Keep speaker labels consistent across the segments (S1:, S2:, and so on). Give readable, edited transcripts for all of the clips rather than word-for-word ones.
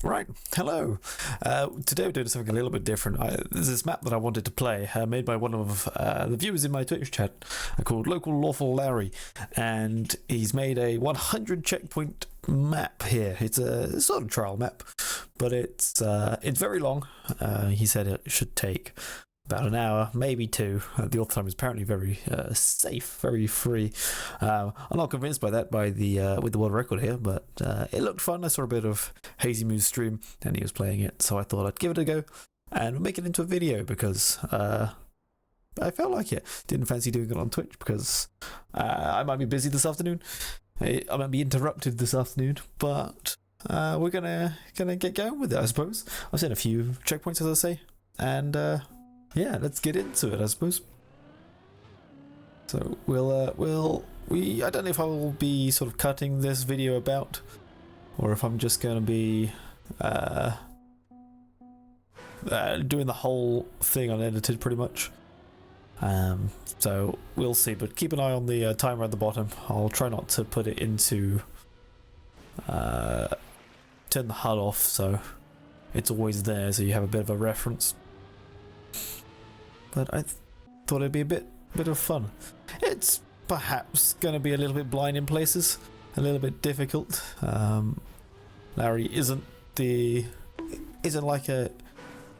S1: Right, hello. Today we're doing something a little bit different. There's this map that I wanted to play, made by one of the viewers in my Twitch chat, called LocalLawfulLarry, and he's made a 100 checkpoint map here. It's a sort of trial map, but it's very long. He said it should take about an hour, maybe two. The author time is apparently very safe, very free. I'm not convinced by that with the world record here, but it looked fun. I saw a bit of Hazy Moo's stream, and he was playing it, so I thought I'd give it a go and make it into a video because I felt like it. Didn't fancy doing it on Twitch because I might be busy this afternoon. I might be interrupted this afternoon, but we're gonna get going with it, I suppose. I've seen a few checkpoints, as I say, and yeah, let's get into it, I suppose. So I don't know if I will be sort of cutting this video about, or if I'm just gonna be doing the whole thing unedited, pretty much. So we'll see, but keep an eye on the timer at the bottom. I'll try not to put it into turn the HUD off, so it's always there, so you have a bit of a reference. But I thought it'd be a bit of fun. It's perhaps going to be a little bit blind in places, a little bit difficult. Larry isn't like a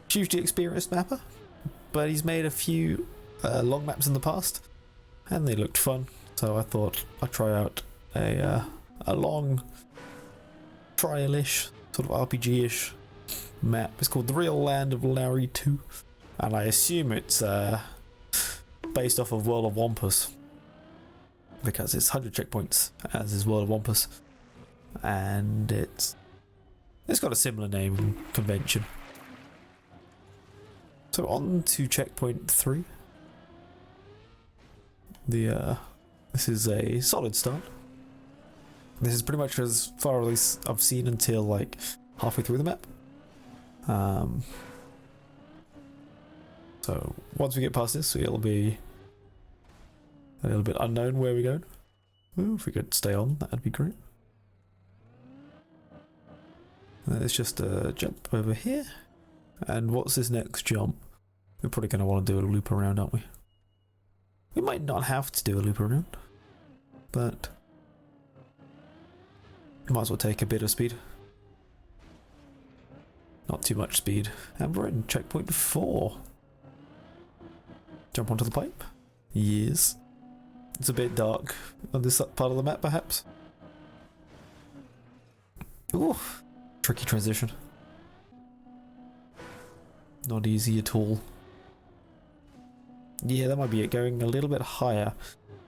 S1: hugely experienced mapper, but he's made a few long maps in the past, and they looked fun. So I thought I'd try out a long trial-ish, sort of RPG-ish map. It's called The Real Land of Larry 2. And I assume it's based off of World of Wampus, because it's 100 checkpoints, as is World of Wampus, and it's got a similar name convention. So on to checkpoint 3. This is a solid start. This is pretty much as far as I've seen until like halfway through the map. So once we get past this, it'll be a little bit unknown where we're going. Ooh, if we could stay on, that'd be great. There's just a jump over here. And what's this next jump? We're probably going to want to do a loop around, aren't we? We might not have to do a loop around, but might as well take a bit of speed. Not too much speed. And we're in checkpoint 4. Jump onto the pipe. Yes. It's a bit dark on this part of the map, perhaps. Ooh, tricky transition. Not easy at all. Yeah, that might be it. Going a little bit higher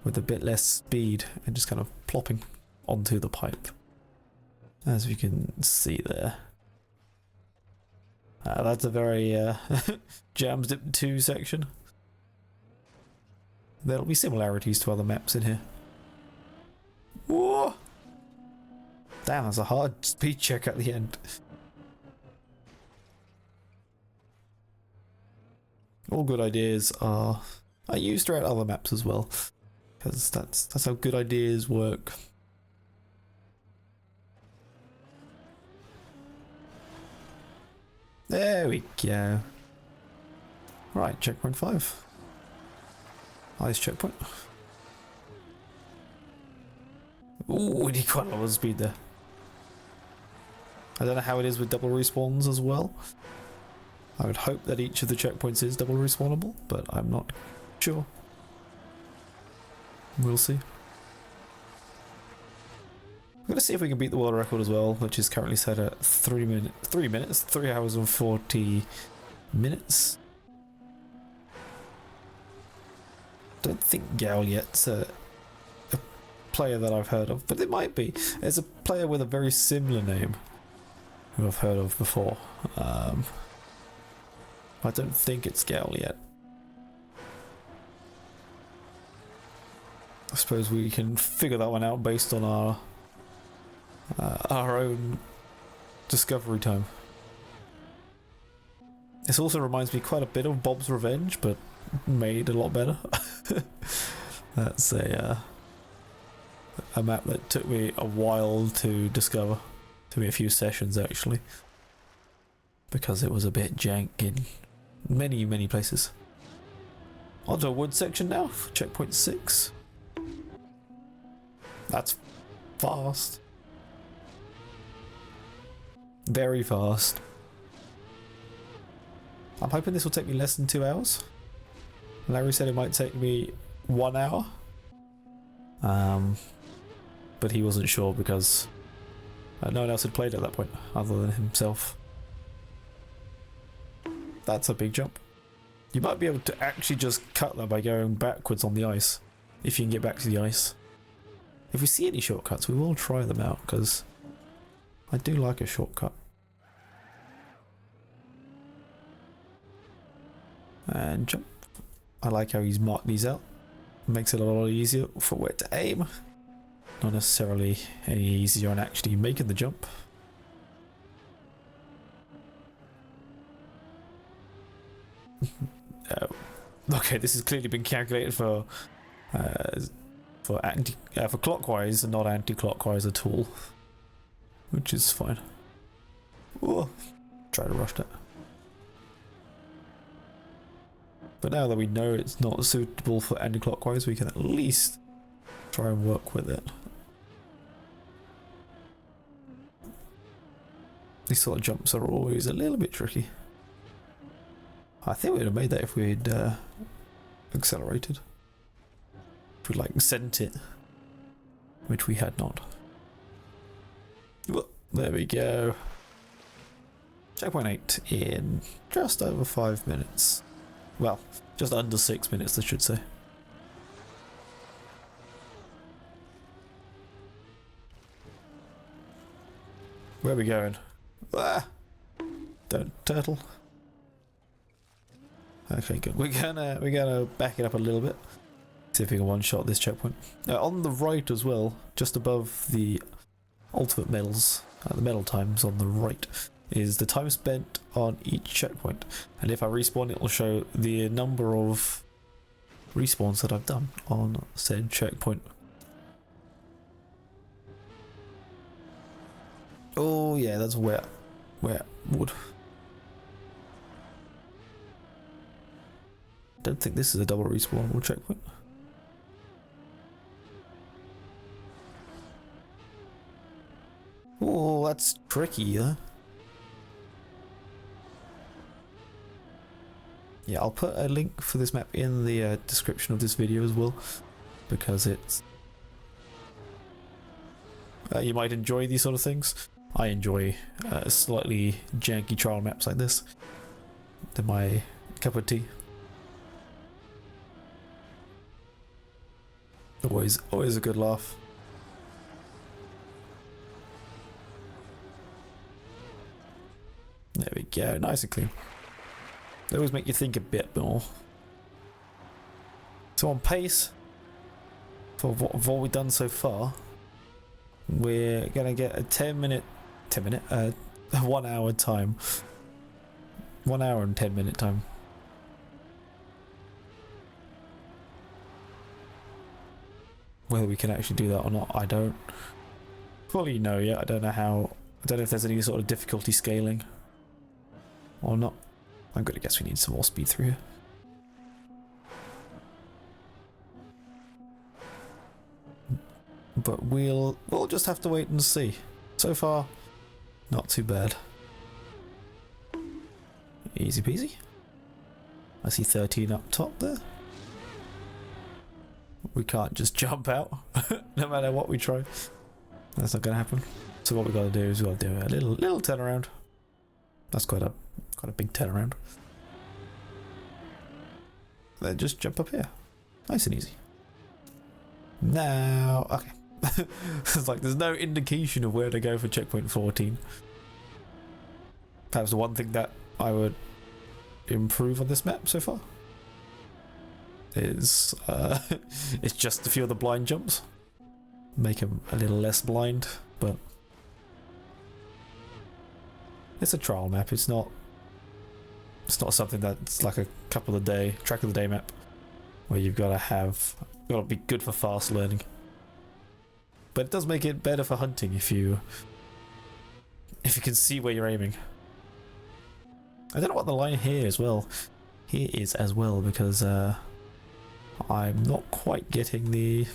S1: with a bit less speed and just kind of plopping onto the pipe. As we can see there. That's a very Jams Dip 2 section. There'll be similarities to other maps in here. Whoa! Damn, that's a hard speed check at the end. All good ideas are used throughout other maps as well, because that's how good ideas work. There we go. Right, checkpoint 5. Nice checkpoint. Ooh, we need quite a lot of speed there. I don't know how it is with double respawns as well. I would hope that each of the checkpoints is double respawnable, but I'm not sure. We'll see. I'm going to see if we can beat the world record as well, which is currently set at 3 hours and 40 minutes. Don't think Gauliet's a player that I've heard of, but it might be. There's a player with a very similar name who I've heard of before. I don't think it's Gauliet. I suppose we can figure that one out based on our own discovery time. This also reminds me quite a bit of Bob's Revenge, but made a lot better. That's a map that took me a while to discover. Took me a few sessions actually. because it was a bit jank in many places. Onto a wood section now for checkpoint 6. That's fast. Very fast. I'm hoping this will take me less than 2 hours. Larry said it might take me 1 hour. But he wasn't sure because no one else had played at that point other than himself. That's a big jump. You might be able to actually just cut that by going backwards on the ice, if you can get back to the ice. If we see any shortcuts, we will try them out, because I do like a shortcut. And jump. I like how he's marked these out. Makes it a lot easier for where to aim. Not necessarily any easier on actually making the jump. Okay, this has clearly been calculated for clockwise and not anti-clockwise at all, which is fine. Whoa, try to rush that. But now that we know it's not suitable for anti-clockwise, we can at least try and work with it. These sort of jumps are always a little bit tricky. I think we'd have made that if we'd accelerated. If we like sent it, which we had not. Well, there we go. Checkpoint 8 in just over 5 minutes. Well, just under 6 minutes, I should say. Where are we going? Ah! Don't turtle. Okay, good. We're gonna back it up a little bit. See if we can one-shot this checkpoint. On the right as well, just above the ultimate medals, the medal times on the right, is the time spent on each checkpoint. And if I respawn, it will show the number of respawns that I've done on said checkpoint. Oh yeah, that's wet wood. Don't think this is a double respawnable checkpoint. Oh, that's tricky, huh? Yeah, I'll put a link for this map in the description of this video as well, because it's... you might enjoy these sort of things. I enjoy slightly janky trial maps like this. They're my cup of tea. Always a good laugh. There we go, nice and clean. They always make you think a bit more. So on pace, for what we've done so far, we're gonna get a 1 hour time. 1 hour and 10 minute time. Whether we can actually do that or not, I don't fully know yet. I don't know if there's any sort of difficulty scaling or not. I'm gonna guess we need some more speed through here. But we'll just have to wait and see. So far, not too bad. Easy peasy. I see 13 up top there. We can't just jump out, no matter what we try. That's not gonna happen. So what we gotta do is we gotta do a little turnaround. That's quite a big turnaround. Then just jump up here, nice and easy. Now, okay. It's like there's no indication of where to go for checkpoint 14. Perhaps the one thing that I would improve on this map so far is it's just a few of the blind jumps. Make them a little less blind, but it's a trial map. It's not something that's like a couple of day track of the day map where you've got to be good for fast learning. But it does make it better for hunting if you can see where you're aiming. I don't know what the line here as well. Here is as well, because I'm not quite getting the...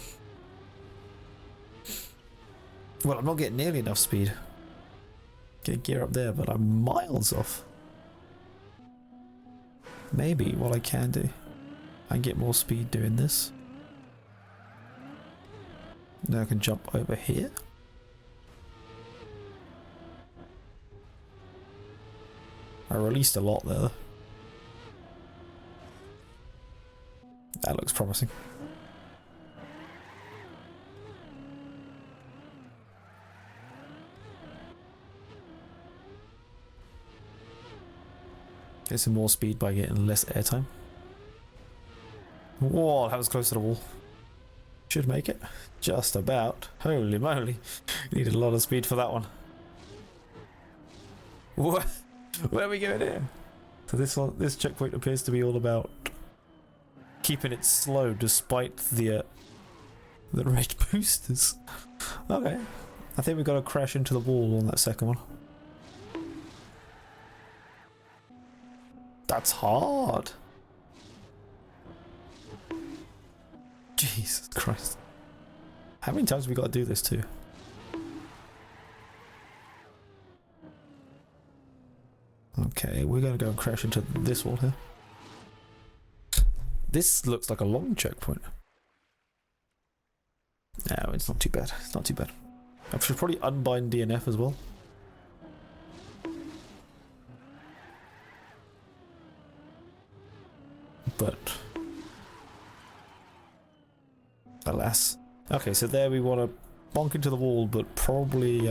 S1: Well, I'm not getting nearly enough speed. Get gear up there, but I'm miles off. Maybe what I can do, I can get more speed doing this. Now I can jump over here. I released a lot there. That looks promising. Get some more speed by getting less airtime. Whoa, that was close to the wall. Should make it. Just about. Holy moly. Needed a lot of speed for that one. What? Where are we going here? So this checkpoint appears to be all about keeping it slow despite the red boosters. Okay. I think we've got to crash into the wall on that second one. That's hard. Jesus Christ. How many times have we got to do this too? Okay, we're going to go and crash into this wall here. This looks like a long checkpoint. No, it's not too bad. It's not too bad. I should probably unbind DNF as well. But alas. Okay, so there we want to bonk into the wall, but probably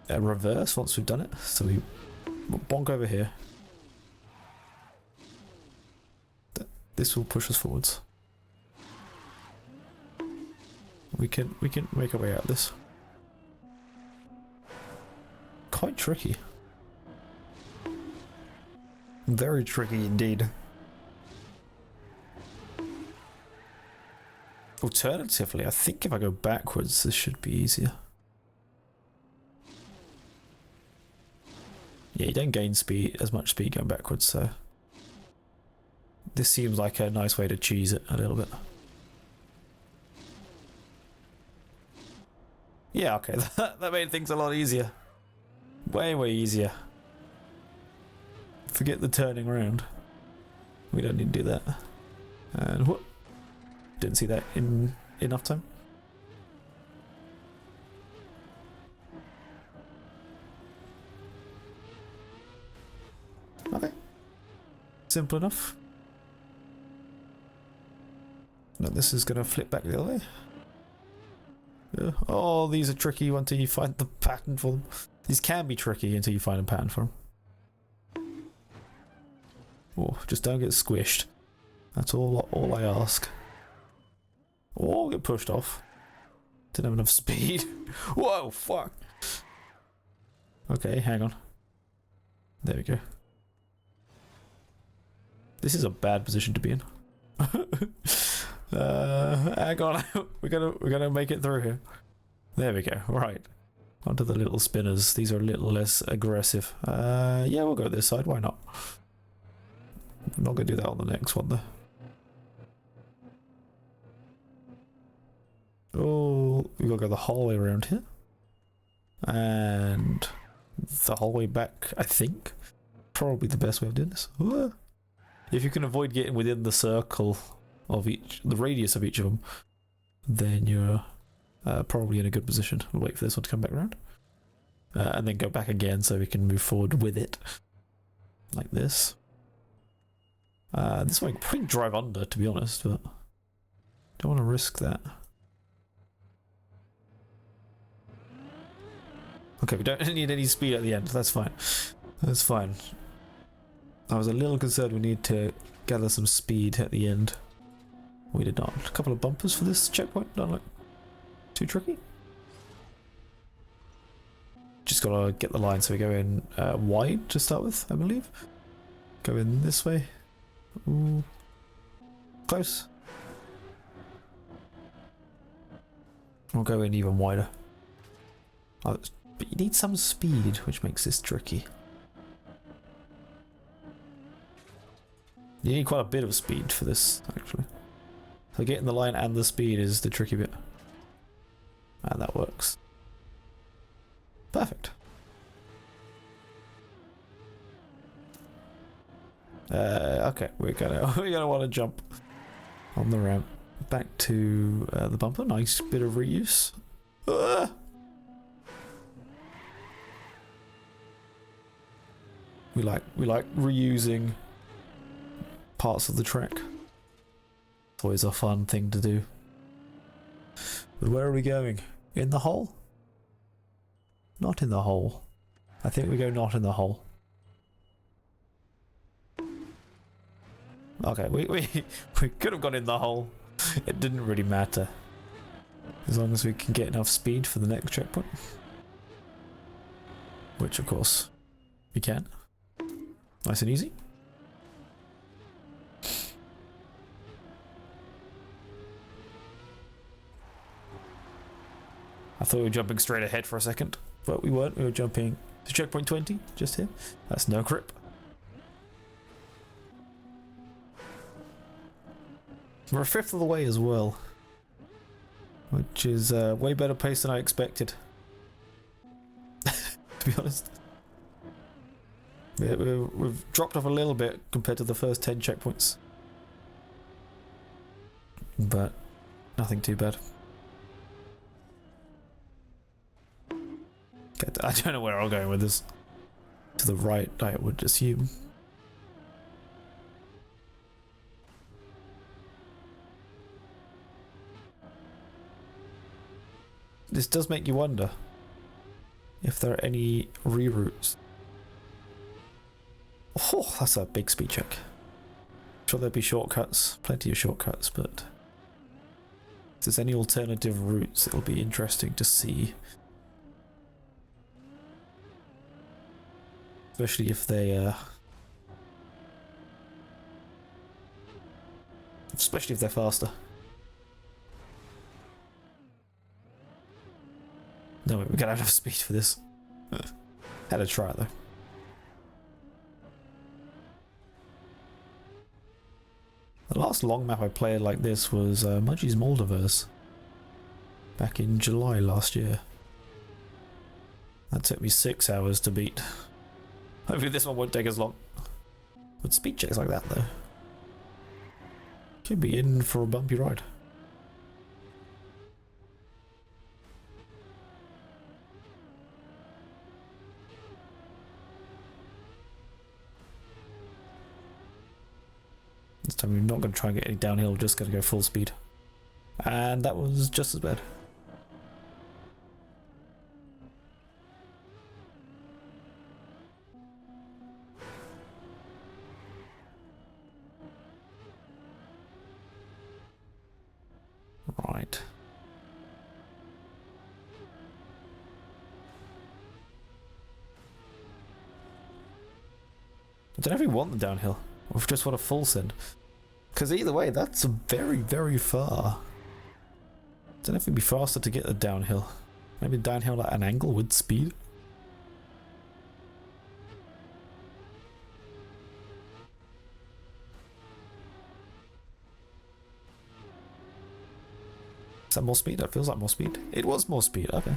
S1: reverse once we've done it. So we bonk over here. This will push us forwards. We can make our way out of this. Quite tricky. Very tricky indeed. Alternatively, I think if I go backwards, this should be easier. Yeah, you don't gain as much speed going backwards, so this seems like a nice way to cheese it a little bit. Yeah, okay, that made things a lot easier. Way easier. Forget the turning around. We don't need to do that. And what? Didn't see that in enough time. Okay. Simple enough. No, this is going to flip back the other way. Yeah. Oh, these are tricky until you find the pattern for them. These can be tricky until you find a pattern for them. Oh, just don't get squished. That's all I ask. Or get pushed off. Didn't have enough speed. Whoa, fuck. Okay, hang on. There we go. This is a bad position to be in. Hang on. we're gonna make it through here. There we go. Right. Onto the little spinners. These are a little less aggressive. Yeah, we'll go this side. Why not? I'm not gonna do that on the next one though. Oh, we gotta go the whole way around here. And the whole way back, I think. Probably the best way of doing this. If you can avoid getting within the circle of the radius of each of them, then you're probably in a good position. We'll wait for this one to come back around. And then go back again so we can move forward with it. Like this. This one I can probably drive under, to be honest, but don't want to risk that. Okay, we don't need any speed at the end. That's fine. That's fine. I was a little concerned we need to gather some speed at the end. We did not. A couple of bumpers for this checkpoint. Not like too tricky. Just gotta get the line, so we go in wide to start with, I believe. Go in this way. Ooh. Close. We'll go in even wider. Oh, but you need some speed, which makes this tricky. You need quite a bit of speed for this, actually. So getting the line and the speed is the tricky bit. And that works. Perfect. Okay, we're gonna want to jump on the ramp back to the bumper. Nice bit of reuse. We like reusing parts of the track. It's always a fun thing to do. But where are we going? In the hole? Not in the hole. I think we go not in the hole. Okay, we could have gone in the hole. It didn't really matter. As long as we can get enough speed for the next checkpoint. Which, of course, we can. Nice and easy. I thought we were jumping straight ahead for a second, but we weren't. We were jumping to checkpoint 20, just here. That's no grip. We're a fifth of the way as well, which is a way better pace than I expected. To be honest. We've dropped off a little bit compared to the first 10 checkpoints. But nothing too bad. I don't know where I'm going with this. To the right, I would assume. This does make you wonder if there are any reroutes. Oh, that's a big speed check. I'm sure there'll be shortcuts, plenty of shortcuts, but if there's any alternative routes, it'll be interesting to see. Especially if they, especially if they're faster. No, we're gonna have enough speed for this. Had a try though. The last long map I played like this was Mudgie's Moldiverse back in July last year. That took me 6 hours to beat. Hopefully this one won't take as long. With speed checks like that though, could be in for a bumpy ride. This time we're not going to try and get any downhill, we're just going to go full speed. And that was just as bad. Right. I don't know if we want the downhill, or if we just want a full send. Because either way, that's very, very far. I don't know if it'd be faster to get the downhill. Maybe downhill at an angle with speed. Is that more speed? That feels like more speed. It was more speed, okay.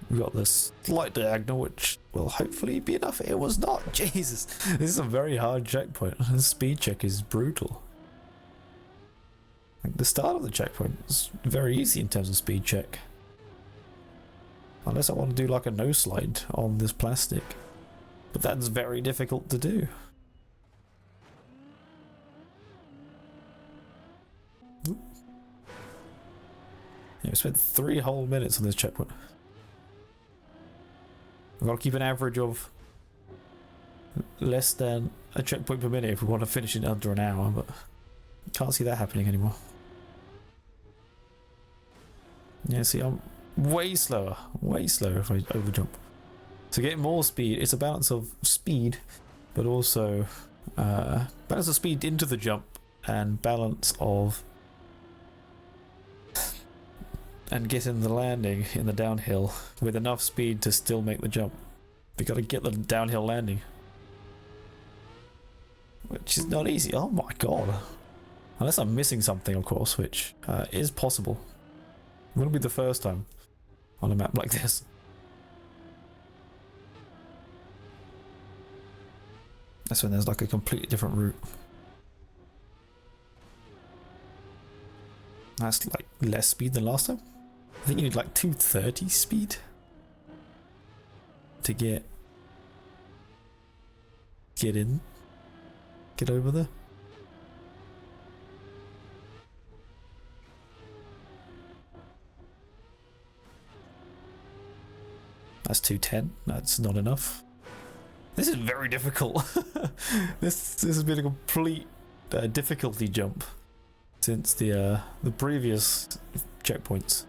S1: We've got this slight diagonal, which will hopefully be enough. It was not. Jesus. This is a very hard checkpoint. The speed check is brutal. Like the start of the checkpoint is very easy in terms of speed check. Unless I want to do like a no slide on this plastic. But that's very difficult to do. Yeah, we spent 3 whole minutes on this checkpoint. We've got to keep an average of less than a checkpoint per minute if we want to finish in under an hour, but can't see that happening anymore. Yeah, see, I'm way slower if I overjump. So getting more speed, it's a balance of speed, but also balance of speed into the jump and balance of and getting the landing in the downhill with enough speed to still make the jump. We got to get the downhill landing, which is not easy. Oh my god. Unless I'm missing something, of course, which is possible. It wouldn't be the first time on a map like this. That's when there's like a completely different route. That's like less speed than last time. I think you need like 230 speed to get over there. That's 210. That's not enough. This is very difficult. This has been a complete difficulty jump since the previous checkpoints.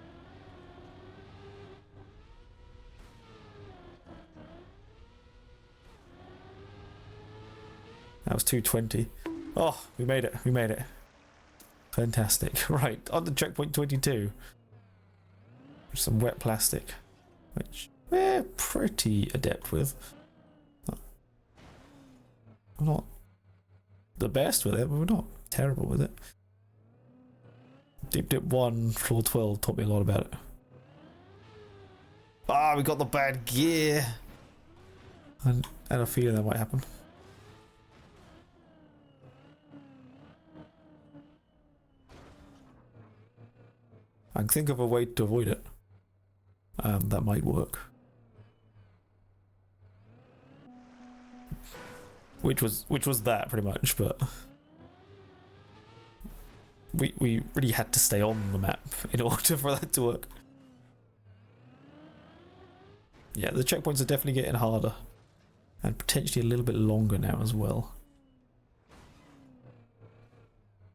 S1: That was 220. Oh, we made it. We made it. Fantastic. Right, on to checkpoint 22. Some wet plastic, which we're pretty adept with. I'm not the best with it, but we're not terrible with it. Deep Dip 1, floor 12 taught me a lot about it. Ah, we got the bad gear. And I had a feeling that might happen. I can think of a way to avoid it. That might work. Which was that pretty much, but we really had to stay on the map in order for that to work. Yeah, the checkpoints are definitely getting harder and potentially a little bit longer now as well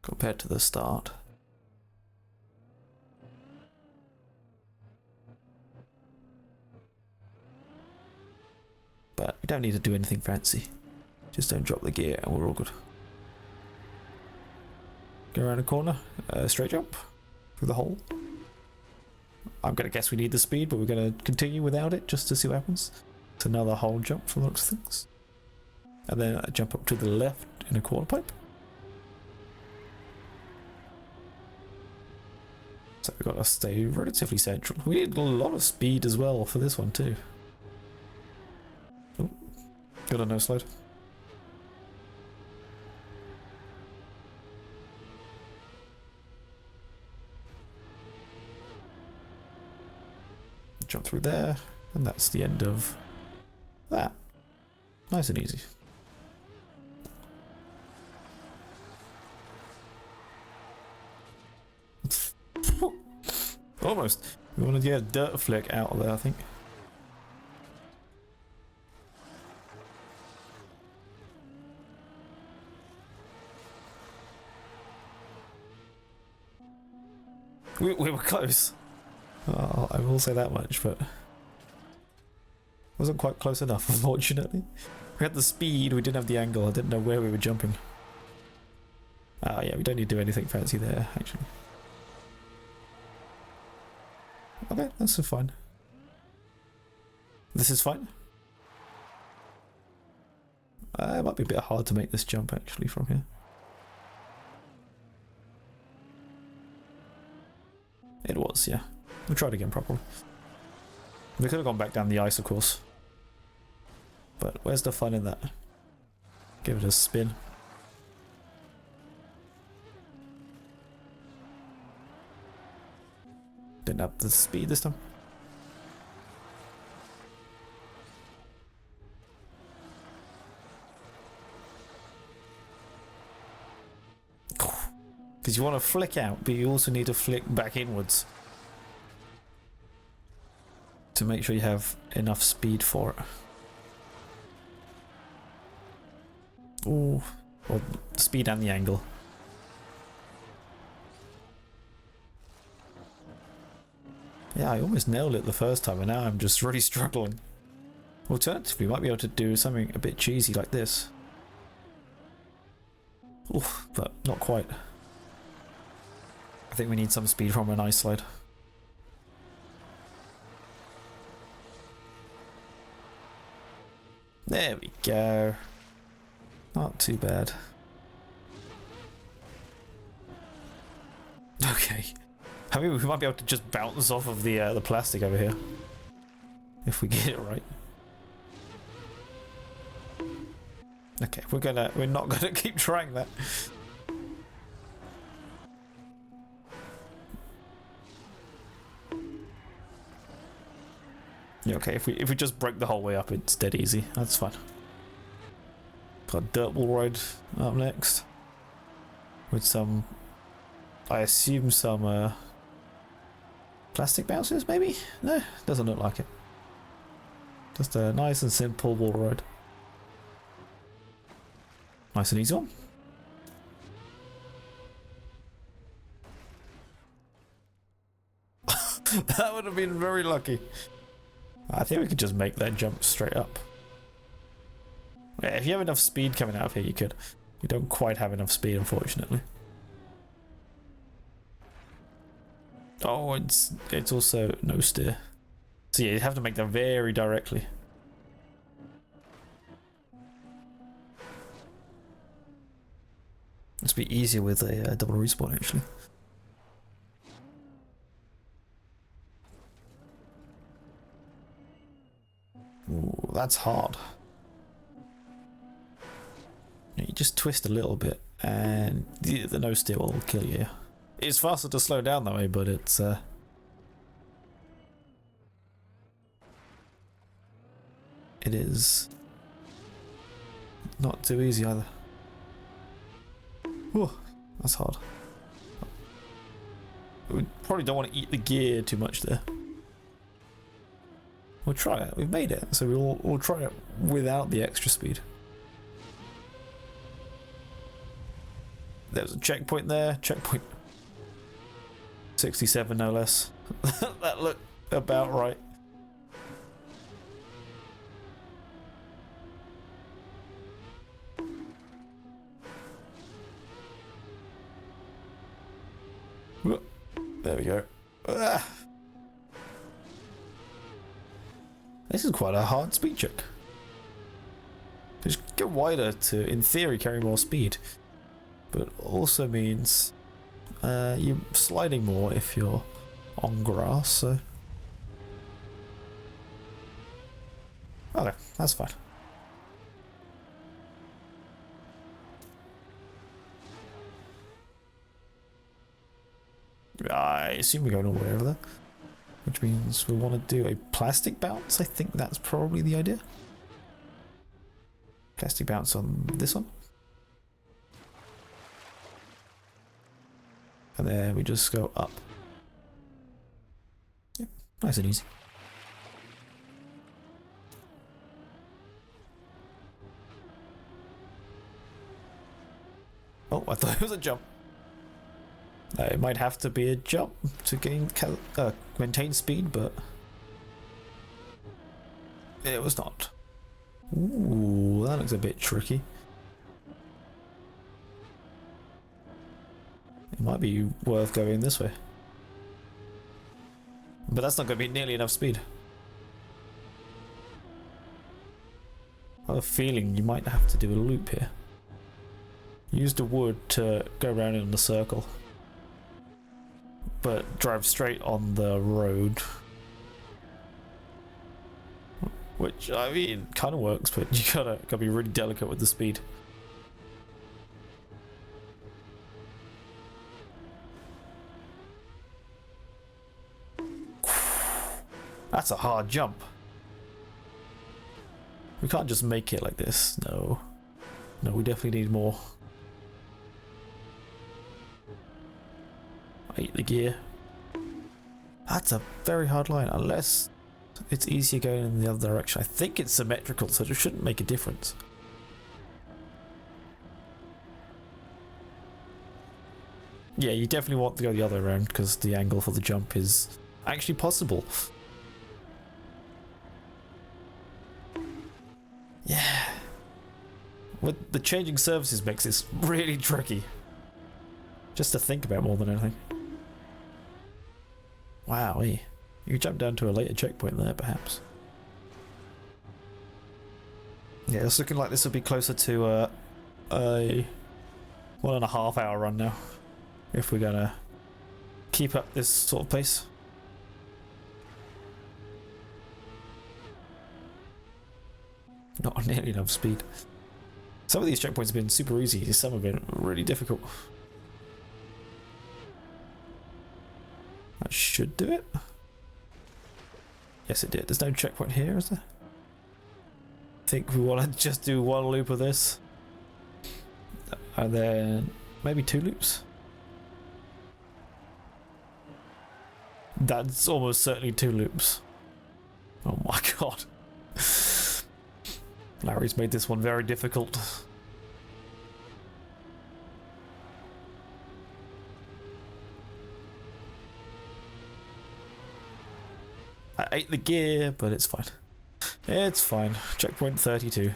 S1: compared to the start. But we don't need to do anything fancy. Just don't drop the gear and we're all good. Go around a corner, straight jump through the hole. I'm gonna guess we need the speed, but we're gonna continue without it just to see what happens. It's another hole jump from the looks of things. And then I jump up to the left in a quarter pipe. So we've got to stay relatively central. We need a lot of speed as well for this one too. Oh, got a no slide. Jump through there, and that's the end of that. Nice and easy. Almost. We want to get a dirt flick out of there, I think. We were close. Oh, I will say that much, but wasn't quite close enough, unfortunately. We had the speed, we didn't have the angle, I didn't know where we were jumping. Ah, yeah, we don't need to do anything fancy there, actually. Okay, that's fine. This is fine. It might be a bit hard to make this jump, actually, from here. It was, yeah. We'll try it again properly. We could have gone back down the ice, of course. But where's the fun in that? Give it a spin. Didn't have the speed this time. Because you want to flick out, but you also need to flick back inwards to make sure you have enough speed for it. Ooh, or speed and the angle. Yeah, I almost nailed it the first time, and now I'm just really struggling. Alternatively, we might be able to do something a bit cheesy like this. Oof, but not quite. I think we need some speed from an ice slide. There we go. Not too bad. Okay. I mean, we might be able to just bounce off of the plastic over here. If we get it right. Okay, we're not gonna keep trying that. Yeah, okay, if we just break the whole way up, it's dead easy. That's fine. Got dirt wall ride up next. With some, I assume some plastic bounces, maybe? No, doesn't look like it. Just a nice and simple wall ride. Nice and easy one. That would have been very lucky. I think we could just make that jump straight up. Yeah, if you have enough speed coming out of here, you could. You don't quite have enough speed, unfortunately. Oh, it's also no steer. So yeah, you have to make that very directly. It's be easier with a double respawn, actually. Ooh, that's hard. You just twist a little bit, and the no steer will kill you. It's faster to slow down that way, but it's it is not too easy either. Whew, that's hard. We probably don't want to eat the gear too much there. We'll try it. We've made it, so we'll try it without the extra speed. There's a checkpoint there. Checkpoint 67, no less. That looked about right. There we go. Ah. This is quite a hard speed check. Just get wider to, in theory, carry more speed. But also means you're sliding more if you're on grass, so... Okay, that's fine. I assume we're going all the way over there. Which means we want to do a plastic bounce. I think that's probably the idea. Plastic bounce on this one. And then we just go up. Yep, nice and easy. Oh, I thought it was a jump. It might have to be a jump to gain maintain speed, but it was not. Ooh, that looks a bit tricky. It might be worth going this way, but that's not going to be nearly enough speed. I have a feeling you might have to do a loop here. Use the wood to go around in a circle, but drive straight on the road. Which, I mean, kind of works, but you gotta be really delicate with the speed. That's a hard jump. We can't just make it like this. No. No, we definitely need more. I eat the gear. That's a very hard line, unless it's easier going in the other direction. I think it's symmetrical, so it shouldn't make a difference. Yeah, you definitely want to go the other way around, because the angle for the jump is actually possible. Yeah. with the changing services makes this really tricky. Just to think about more than anything. Wow, you jump down to a later checkpoint there, perhaps. Yeah, it's looking like this will be closer to a 1.5 hour run now, if we're gonna keep up this sort of pace. Not nearly enough speed. Some of these checkpoints have been super easy, some have been really difficult. That should do it. Yes, it did. There's no checkpoint here, is there? I think we want to just do one loop of this. And then maybe 2 loops. That's almost certainly 2 loops. Oh my god. Larry's made this one very difficult. I ate the gear, but it's fine. It's fine. Checkpoint 32.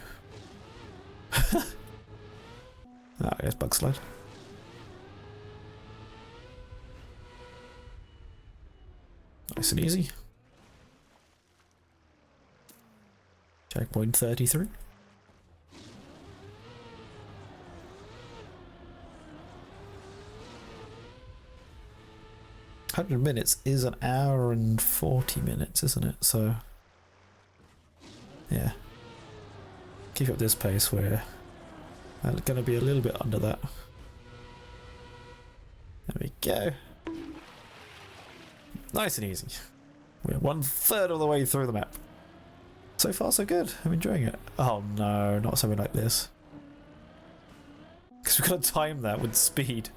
S1: Ah, yes, bug slide. Nice and easy. Checkpoint 33. £100 is an hour and 40 minutes, isn't it? So, yeah. Keep up this pace, we're going to be a little bit under that. There we go. Nice and easy. We're 1/3 of the way through the map. So far, so good. I'm enjoying it. Oh no, not something like this. Because we've got to time that with speed.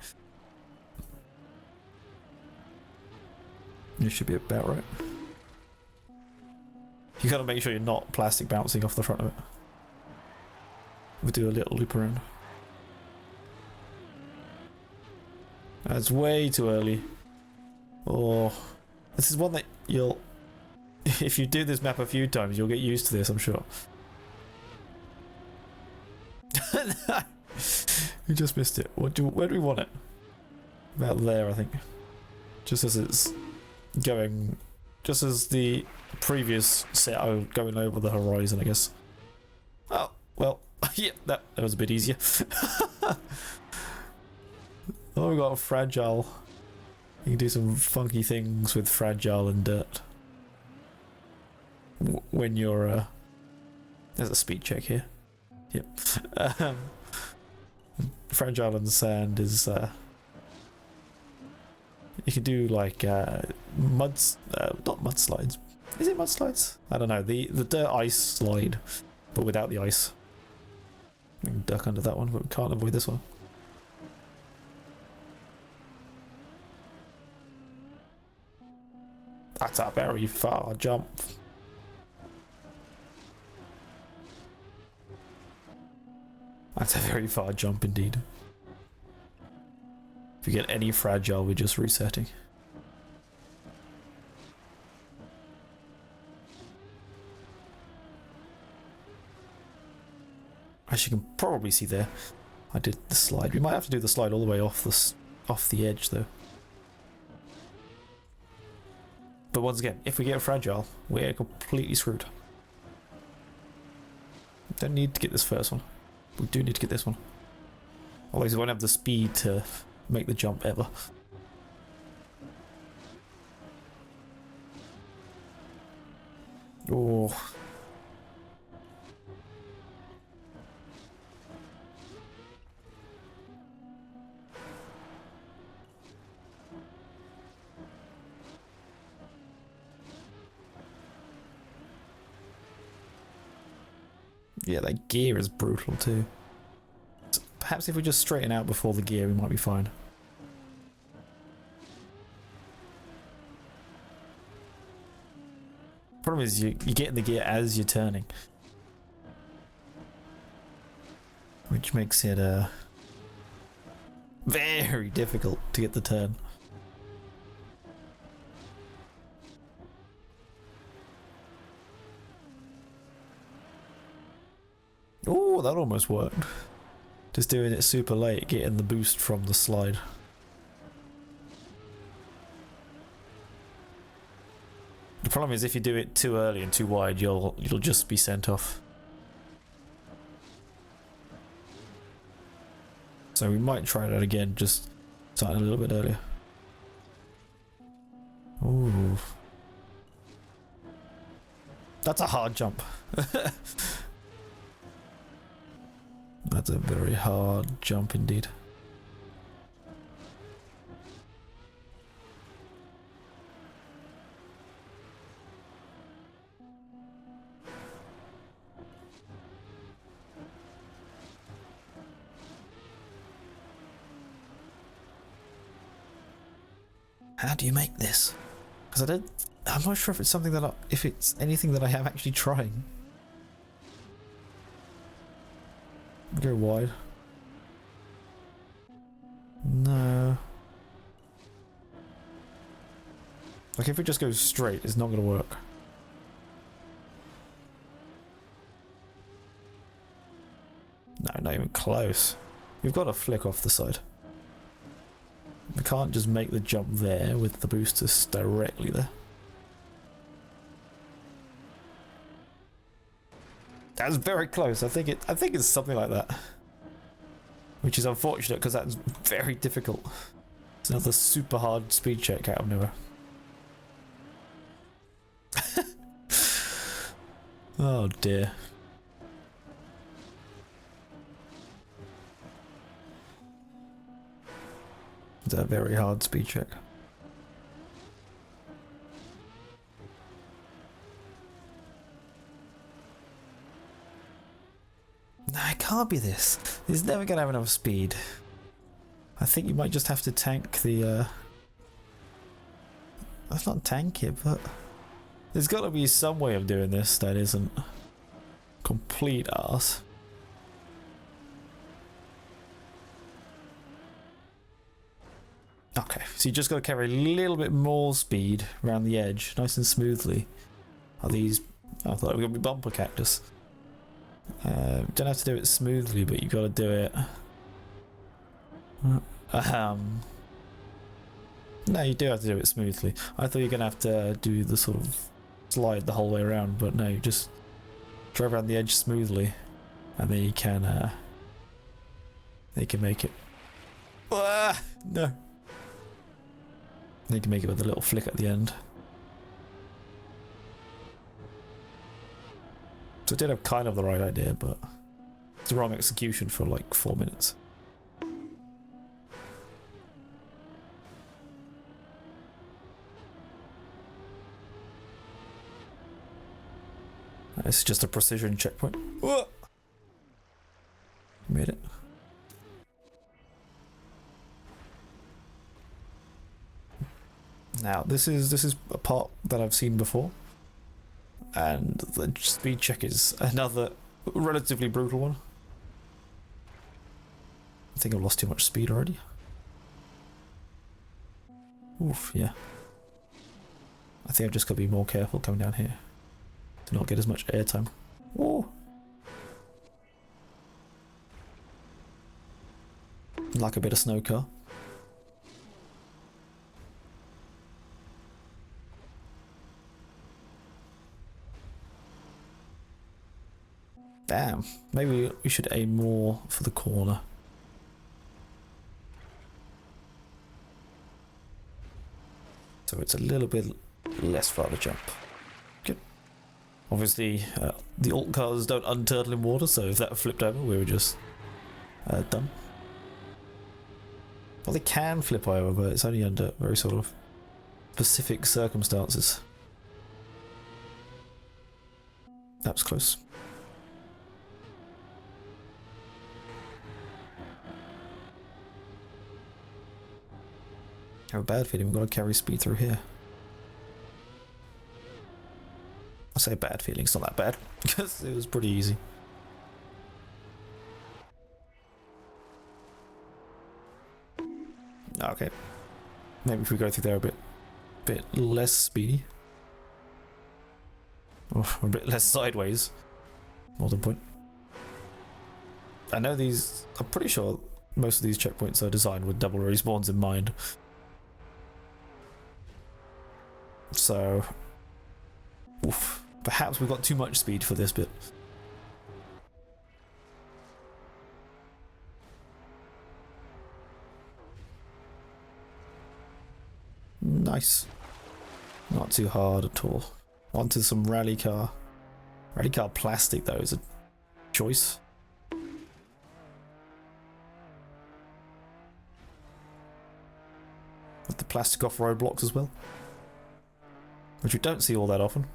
S1: You should be about right. You gotta make sure you're not plastic bouncing off the front of it. We'll do a little loop around. That's way too early. Oh, this is one that you'll... If you do this map a few times, you'll get used to this, I'm sure. We just missed it. Where do we want it? About there, I think. Just as it's going... Just as the previous set going over the horizon, I guess. Oh, well, yeah, that was a bit easier. Oh, we got a fragile. You can do some funky things with fragile and dirt. When you're, there's a speed check here. Yep. Fragile and sand is, you can do like not mudslides. Is it mudslides? I don't know. The dirt ice slide, but without the ice. We can duck under that one, but we can't avoid this one. That's a very far jump. That's a very far jump indeed. If we get any fragile, we're just resetting. As you can probably see there, I did the slide. We might have to do the slide all the way off the edge though. But once again, if we get fragile, we're completely screwed. Don't need to get this first one. We do need to get this one. Otherwise we won't have the speed to make the jump ever. Oh. Yeah, that gear is brutal too. So perhaps if we just straighten out before the gear, we might be fine. Problem is, you get in the gear as you're turning, which makes it very difficult to get the turn. Oh, that almost worked. Just doing it super late, getting the boost from the slide. The problem is if you do it too early and too wide, you'll just be sent off. So we might try that again, just starting a little bit earlier. Ooh. That's a hard jump. That's a very hard jump indeed. How do you make this? Because I'm not sure if it's something that if it's anything that I am actually trying. Go wide. No. Like if it just goes straight, it's not going to work. No, not even close. You've got to flick off the side. We can't just make the jump there with the boosters directly there. That's very close. I think it's something like that. Which is unfortunate because that's very difficult. It's another super hard speed check out of nowhere. Oh dear. It's a very hard speed check. No, it can't be this. It's never going to have enough speed. I think you might just have to tank the... Let's not tank it, but... There's got to be some way of doing this that isn't complete arse. Okay, so you just got to carry a little bit more speed around the edge, nice and smoothly. Are these... I thought it was going to be bumper cactus. Don't have to do it smoothly, but you got to do it. No, you do have to do it smoothly. I thought you were going to have to do the sort of slide the whole way around, but no, you just drive around the edge smoothly, and then you can make it. Ah, no. You can make it with a little flick at the end. So I did have kind of the right idea, but it's the wrong execution for like 4 minutes. It's just a precision checkpoint. Whoa! Made it. Now this is a part that I've seen before. And the speed check is another relatively brutal one. I think I've lost too much speed already. Oof, yeah. I think I've just got to be more careful coming down here to not get as much airtime. Whoa! Like a bit of snow car. Damn, maybe we should aim more for the corner. So it's a little bit less far to jump. Good. Obviously, the alt cars don't unturtle in water, so if that flipped over, we were just done. Well, they can flip over, but it's only under very sort of specific circumstances. That was close. I have a bad feeling we've got to carry speed through here. I say bad feeling, it's not that bad, because it was pretty easy. Okay. Maybe if we go through there a bit less speedy. Or a bit less sideways. More than point. I know these. I'm pretty sure most of these checkpoints are designed with double respawns in mind. So, oof, perhaps we got too much speed for this bit. Nice. Not too hard at all. Onto some rally car. Rally car plastic though is a choice. With the plastic off roadblocks as well, which you don't see all that often.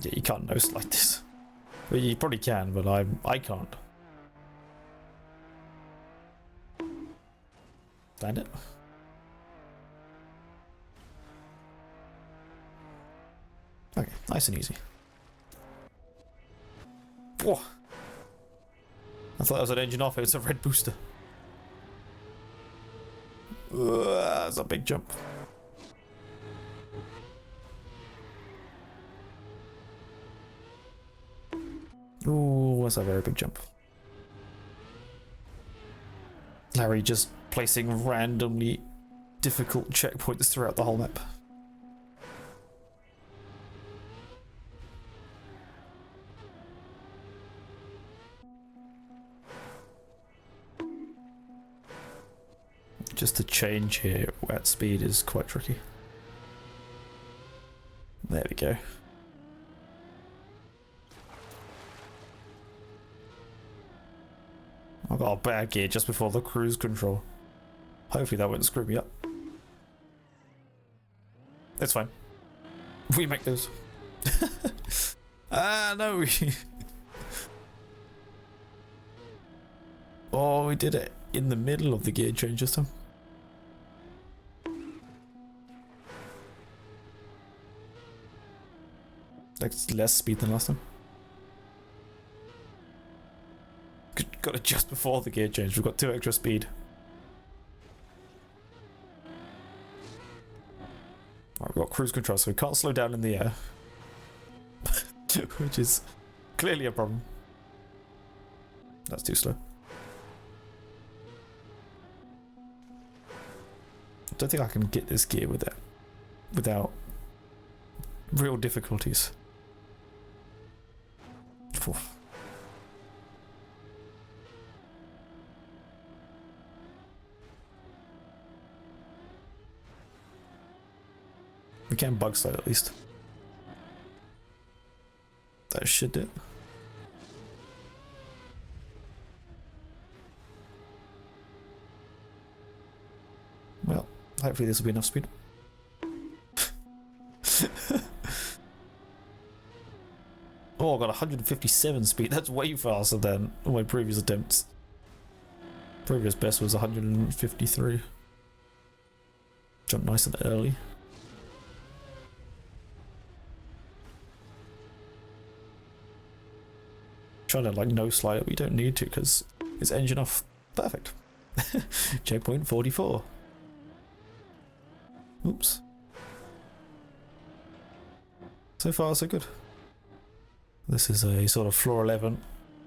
S1: Yeah, you can't nose like this. Well, you probably can, but I can't. Stand it. Okay, nice and easy. Whoa! I thought that was an engine off, it's a red booster. That's a big jump. Ooh, that's a very big jump. Larry just placing randomly difficult checkpoints throughout the whole map. Just to change here at speed is quite tricky. There we go. I got a bad gear just before the cruise control. Hopefully that won't screw me up. It's fine. We make those. Ah, no. Oh, we did it in the middle of the gear change this time. That's less speed than last time. Got it just before the gear change. We've got 2 extra speed. Alright, we've got cruise control, so we can't slow down in the air. Which is clearly a problem. That's too slow. I don't think I can get this gear with it without real difficulties. Oof. We can bug slide at least. That should do it. Well, hopefully this will be enough speed. Oh, I got 157 speed. That's way faster than my previous attempts. Previous best was 153. Jump nice and early. Trying to like no slide it, but you don't need to because it's engine off. Perfect. Checkpoint 44. Oops. So far so good. This is a sort of floor 11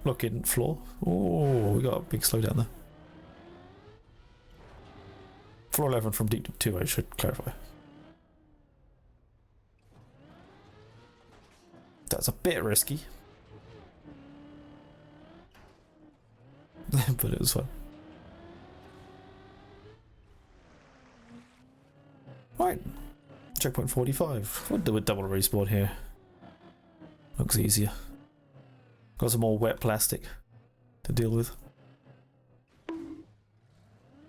S1: looking floor. Oh, we got a big slowdown there. Floor 11 from deep to 2, I should clarify. That's a bit risky. But it was fun. Right. Checkpoint 45. We'll do a double respawn here. Looks easier. Got some more wet plastic to deal with.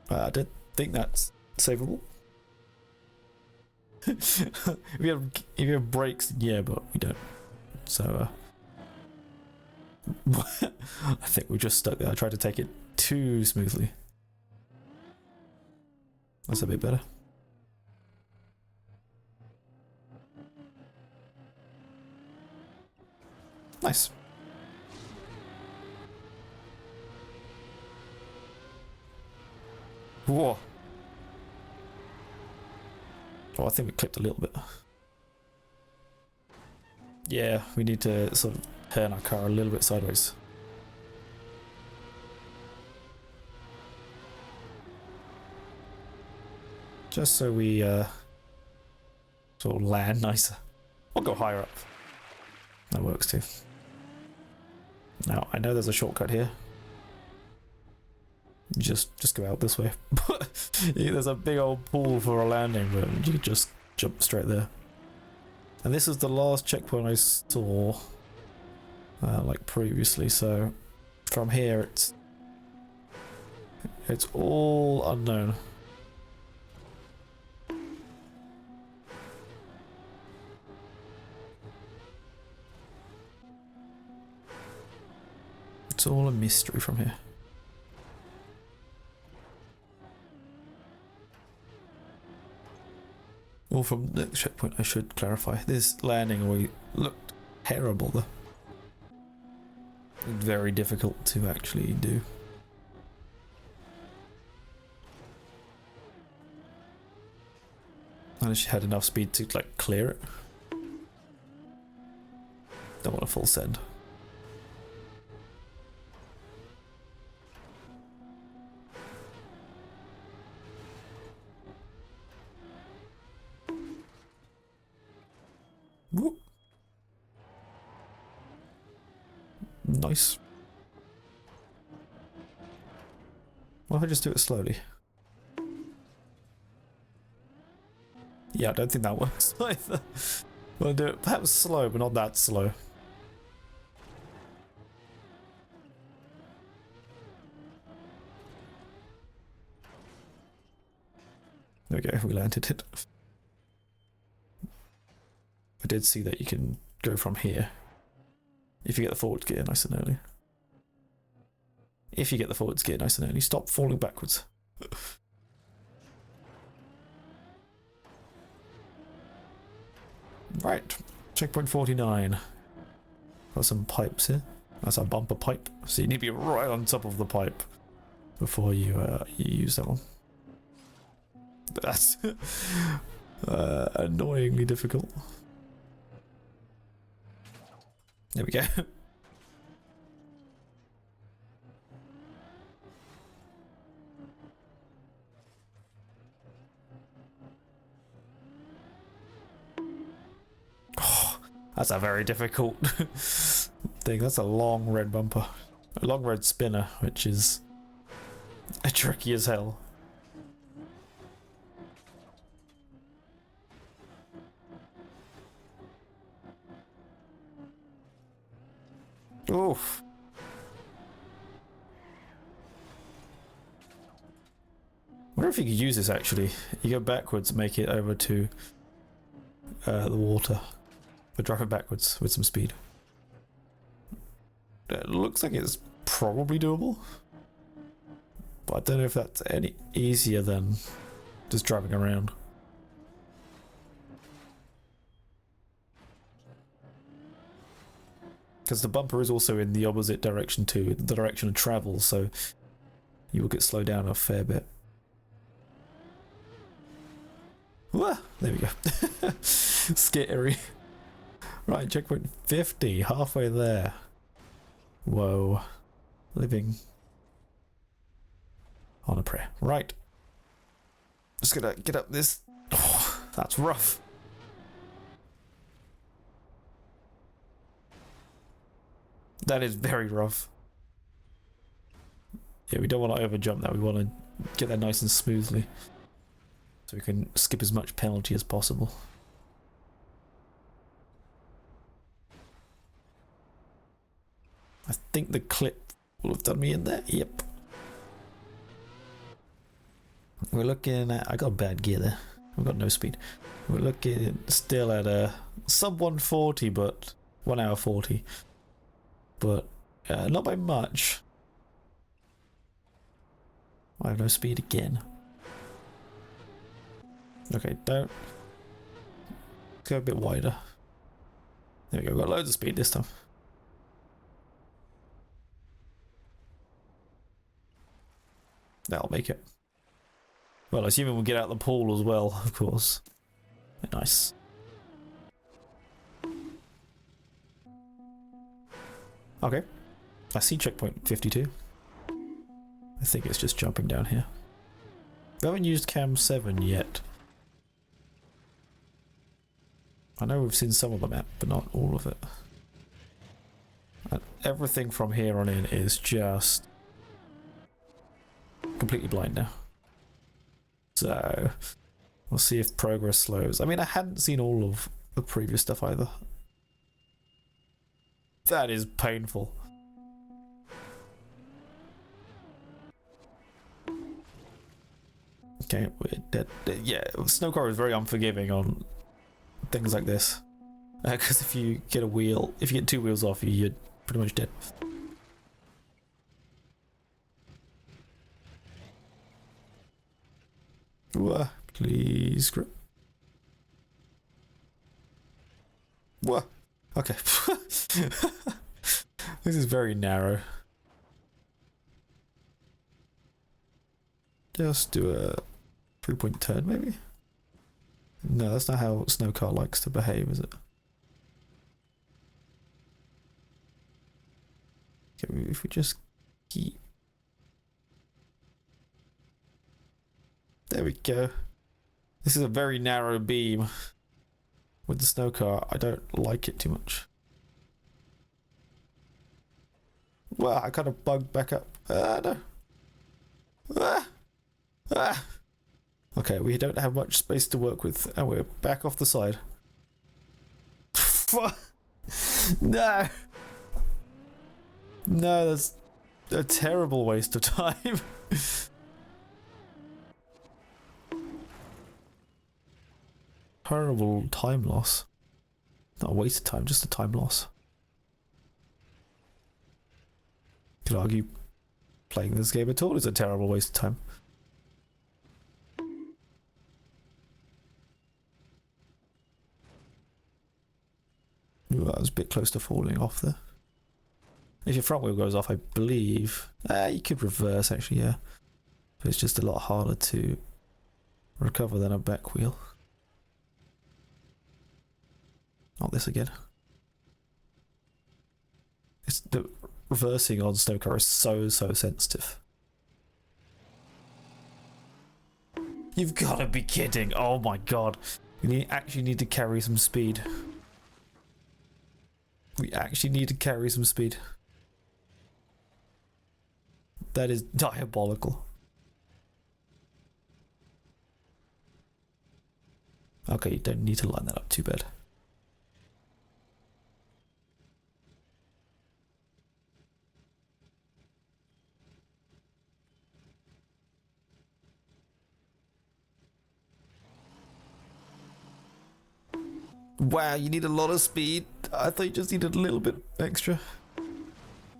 S1: I did think that's savable. if you have brakes, yeah, but we don't. So I think we're just stuck there. I tried to take it too smoothly. That's a bit better. Nice. Whoa. Oh, I think we clipped a little bit. Yeah, we need to sort of turn our car a little bit sideways. Just so we sort of land nicer. I'll go higher up. That works too. Now, I know there's a shortcut here. Just go out this way. Yeah, there's a big old pool for a landing, but you could just jump straight there. And this is the last checkpoint I saw, like previously. So from here, it's all unknown. It's all a mystery from here. Well, from the next checkpoint, I should clarify. This landing looked terrible, though. Very difficult to actually do. Unless you had enough speed to, like, clear it. Don't want a full send. Whoop. Nice. What if I just do it slowly? Yeah, I don't think that works either. We'll do it perhaps slow, but not that slow. There we go, we landed it. I did see that you can go from here. If you get the forward gear nice and early. If you get the forwards gear nice and early, stop falling backwards. Right, checkpoint 49. Got some pipes here. That's a bumper pipe, so you need to be right on top of the pipe before you use that one. That's annoyingly difficult. There we go. Oh, that's a very difficult thing. That's a long red bumper. A long red spinner, which is tricky as hell. Oof. I wonder if you could use this actually. You go backwards, make it over to the water. But drive it backwards with some speed. It looks like it's probably doable. But I don't know if that's any easier than just driving around. Because the bumper is also in the opposite direction too, the direction of travel, so you will get slowed down a fair bit. Wah, there we go. Scary. Right, checkpoint 50, halfway there. Whoa. Living on a prayer. Right. Just gonna get up this. Oh, that's rough. That is very rough. Yeah, we don't want to over jump that. We want to get that nice and smoothly, so we can skip as much penalty as possible. I think the clip will have done me in there. Yep. We're looking at... I got bad gear there. I've got no speed. We're looking still at a sub 140, but 1 hour 40. But not by much. I have no speed again. Okay, don't. Let's go a bit wider. There we go, got loads of speed this time. That'll make it. Well, assuming we'll get out the pool as well, of course. Nice. Okay. I see checkpoint 52. I think it's just jumping down here. We haven't used cam 7 yet. I know we've seen some of the map, but not all of it. And everything from here on in is just completely blind now. So we'll see if progress slows. I mean, I hadn't seen all of the previous stuff either. That is painful. Okay, we're dead. Yeah, Snowcar is very unforgiving on things like this. Because if you get a wheel, if you get 2 wheels off you, you're pretty much dead. Whoa, please grip. Whoa. Okay. This is very narrow. Just do a 3-point turn, maybe? No, that's not how Snowcar likes to behave, is it? Okay, if we just keep... There we go. This is a very narrow beam with the Snowcar. I don't like it too much. Well, I kind of bugged back up. No. Okay, we don't have much space to work with, and we're back off the side. No! No, that's a terrible waste of time. Terrible time loss. Not a waste of time, just a time loss. Could argue playing this game at all is a terrible waste of time. Ooh, that was a bit close to falling off there. If your front wheel goes off, I believe... you could reverse, actually, yeah. But it's just a lot harder to recover than a back wheel. Not this again. It's the reversing on Snowcar is so sensitive. You've got to be kidding! Oh my god! We actually need to carry some speed. We actually need to carry some speed. That is diabolical. Okay, you don't need to line that up too bad. Wow, you need a lot of speed. I thought you just needed a little bit extra.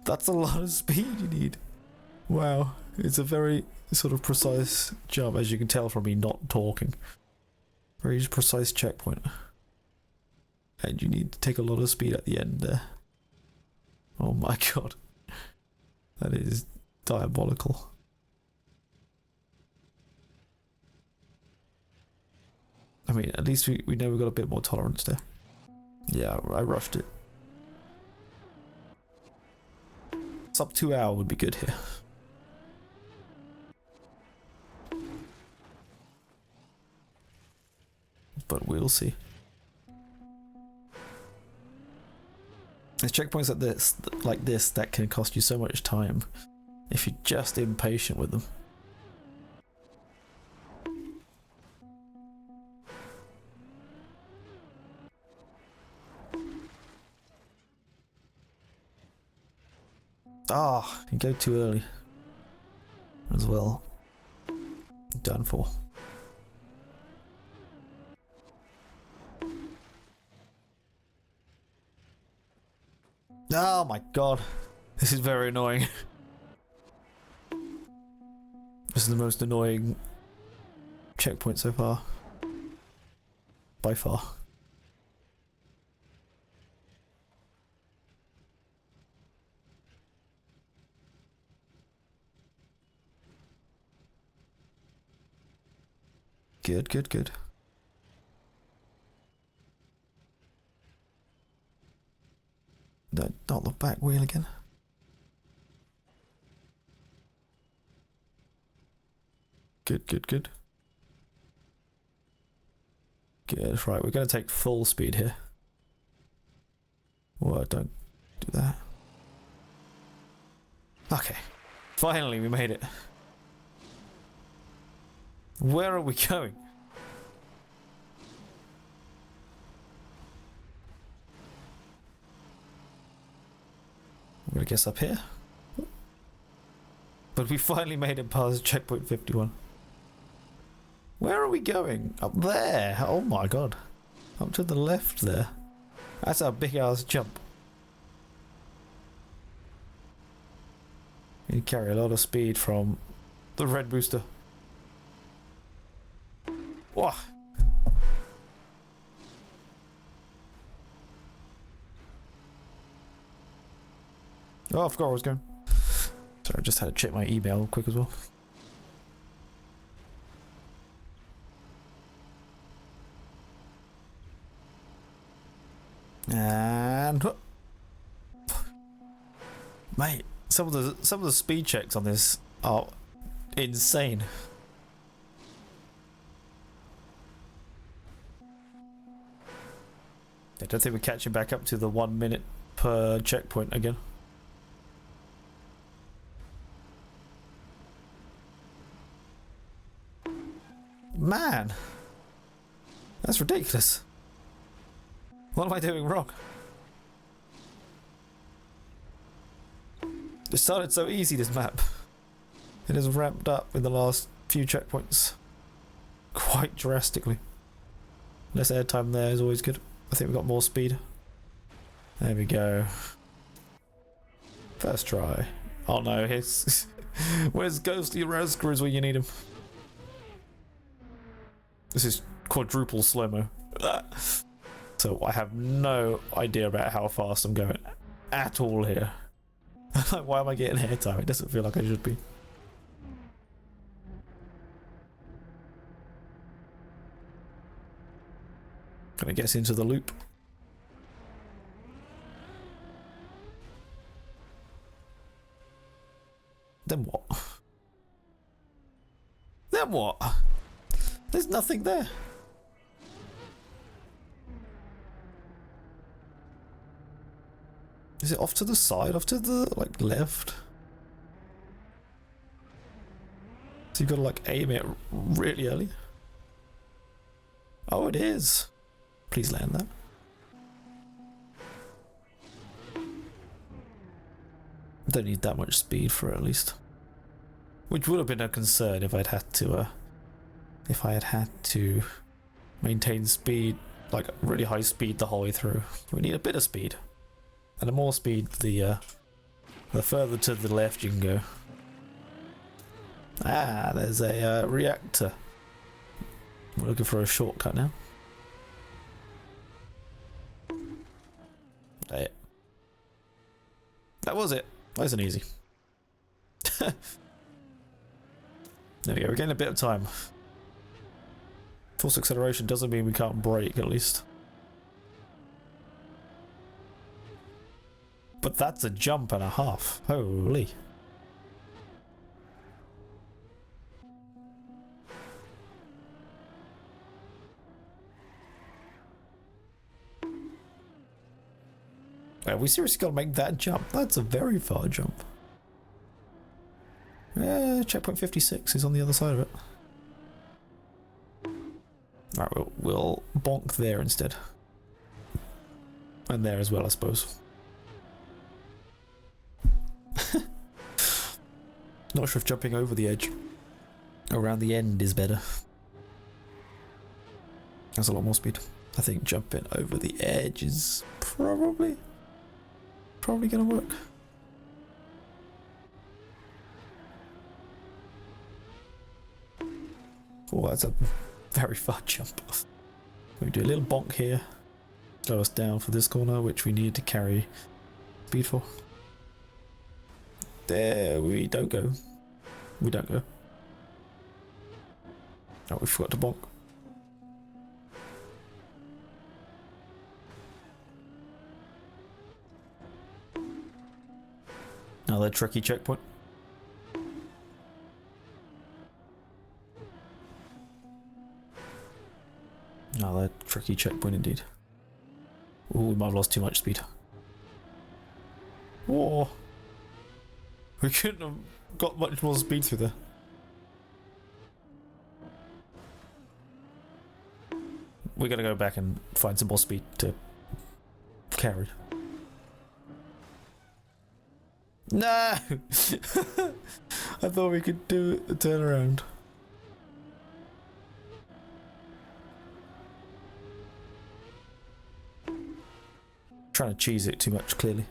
S1: That's a lot of speed you need. Wow, it's a very sort of precise jump, as you can tell from me not talking. Very precise checkpoint. And you need to take a lot of speed at the end there. Oh my god. That is diabolical. I mean, at least we know we've got a bit more tolerance there. Yeah, I rushed it. Sub 2 hour would be good here. But we'll see. There's checkpoints like this that can cost you so much time if you're just impatient with them. Ah, you go too early as well. Done for. Oh my god, this is very annoying. This is the most annoying checkpoint so far. By far. Good, good, good. Not the back wheel again. Good, good, good. Good, right, we're going to take full speed here. Well, don't do that. Okay, finally we made it. Where are we going? I'm going to guess up here. But we finally made it past checkpoint 51. Where are we going? Up there. Oh my god. Up to the left there. That's a big ass jump. You carry a lot of speed from the red booster. Whoa. Oh, I forgot where I was going. Sorry, I just had to check my email quick as well. And mate, some of the speed checks on this are insane. I don't think we're catching back up to the 1 minute per checkpoint again. Man, that's ridiculous. What am I doing wrong? It started so easy, this map. It has ramped up in the last few checkpoints quite drastically. Less airtime there is always good. I think we've got more speed. There we go. First try. Oh no, here's where's Ghostly Raspberries when you need him? This is quadruple slow-mo. So I have no idea about how fast I'm going at all here. Why am I getting airtime? It doesn't feel like I should be. Gonna get us into the loop. Then what? Then what? There's nothing there. Is it off to the side? Off to the, like, left? So you've got to, like, aim it really early? Oh, it is. Please land that. Don't need that much speed for it, at least. Which would have been a concern if I'd had to, if I had had to maintain speed, like really high speed the whole way through. We need a bit of speed. And the more speed, the further to the left you can go. Ah, there's a reactor. We're looking for a shortcut now. That was it. Nice and easy. There we go, we're getting a bit of time. Force acceleration doesn't mean we can't brake, at least. But that's a jump and a half. Holy. We seriously got to make that jump. That's a very far jump. Yeah, checkpoint 56 is on the other side of it. Alright, we'll bonk there instead. And there as well, I suppose. Not sure if jumping over the edge around the end is better. That's a lot more speed. I think jumping over the edge is probably gonna work. Oh, that's a very far jump. We do a little bonk here, slow us down for this corner, which we need to carry speed for. There we don't go. We don't go. Oh, we forgot to bonk. Another tricky checkpoint. Another tricky checkpoint indeed. Ooh, we might have lost too much speed. Whoa! We couldn't have got much more speed through there. We're gonna go back and find some more speed to carry. No! I thought we could do a turnaround. Trying to cheese it too much, clearly.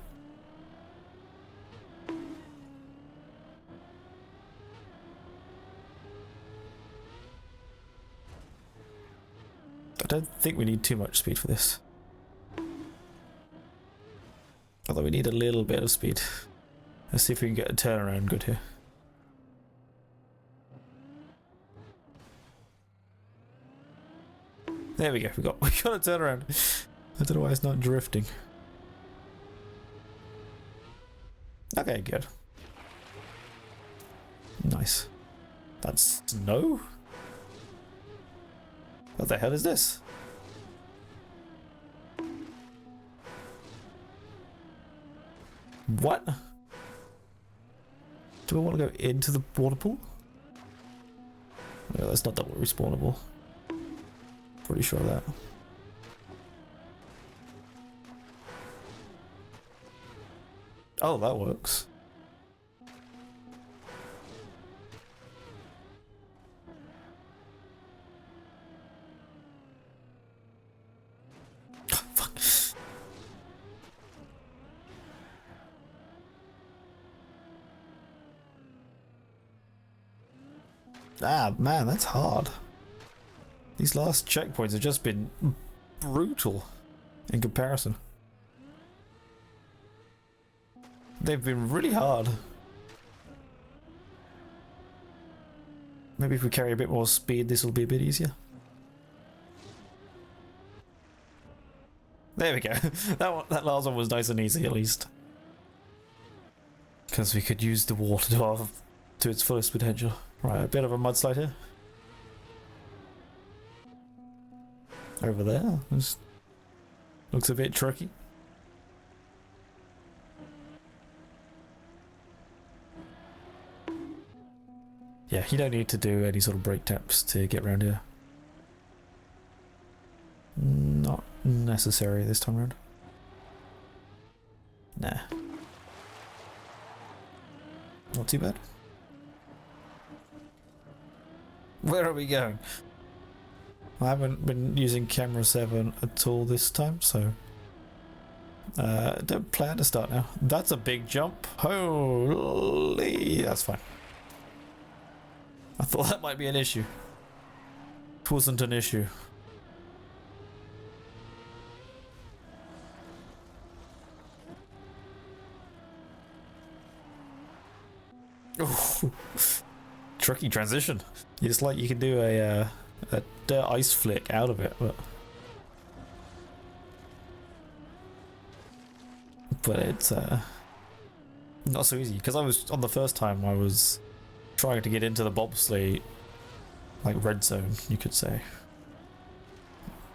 S1: I don't think we need too much speed for this. Although we need a little bit of speed. Let's see if we can get a turnaround good here. There we go, we got a turnaround. I don't know why it's not drifting. Okay, good. Nice. That's snow? What the hell is this? What? Do I want to go into the water pool? No, that's not double respawnable. Pretty sure of that. Oh, that works. Fuck. Ah, man, that's hard. These last checkpoints have just been brutal in comparison. They've been really hard. Maybe if we carry a bit more speed, this will be a bit easier. There we go. That last one was nice and easy, at least. Because we could use the water to its fullest potential. Right, a bit of a mudslide here. Over there. This looks a bit tricky. Yeah, you don't need to do any sort of brake taps to get around here. Not necessary this time around. Nah. Not too bad. Where are we going? I haven't been using camera 7 at all this time, so don't plan to start now. That's a big jump. Holy, that's fine. I thought that might be an issue. It wasn't an issue. Ooh. Tricky transition. It's like you can do a dirt ice flick out of it, but it's not so easy, because I was on the first time I was trying to get into the bobsleigh, like red zone, you could say,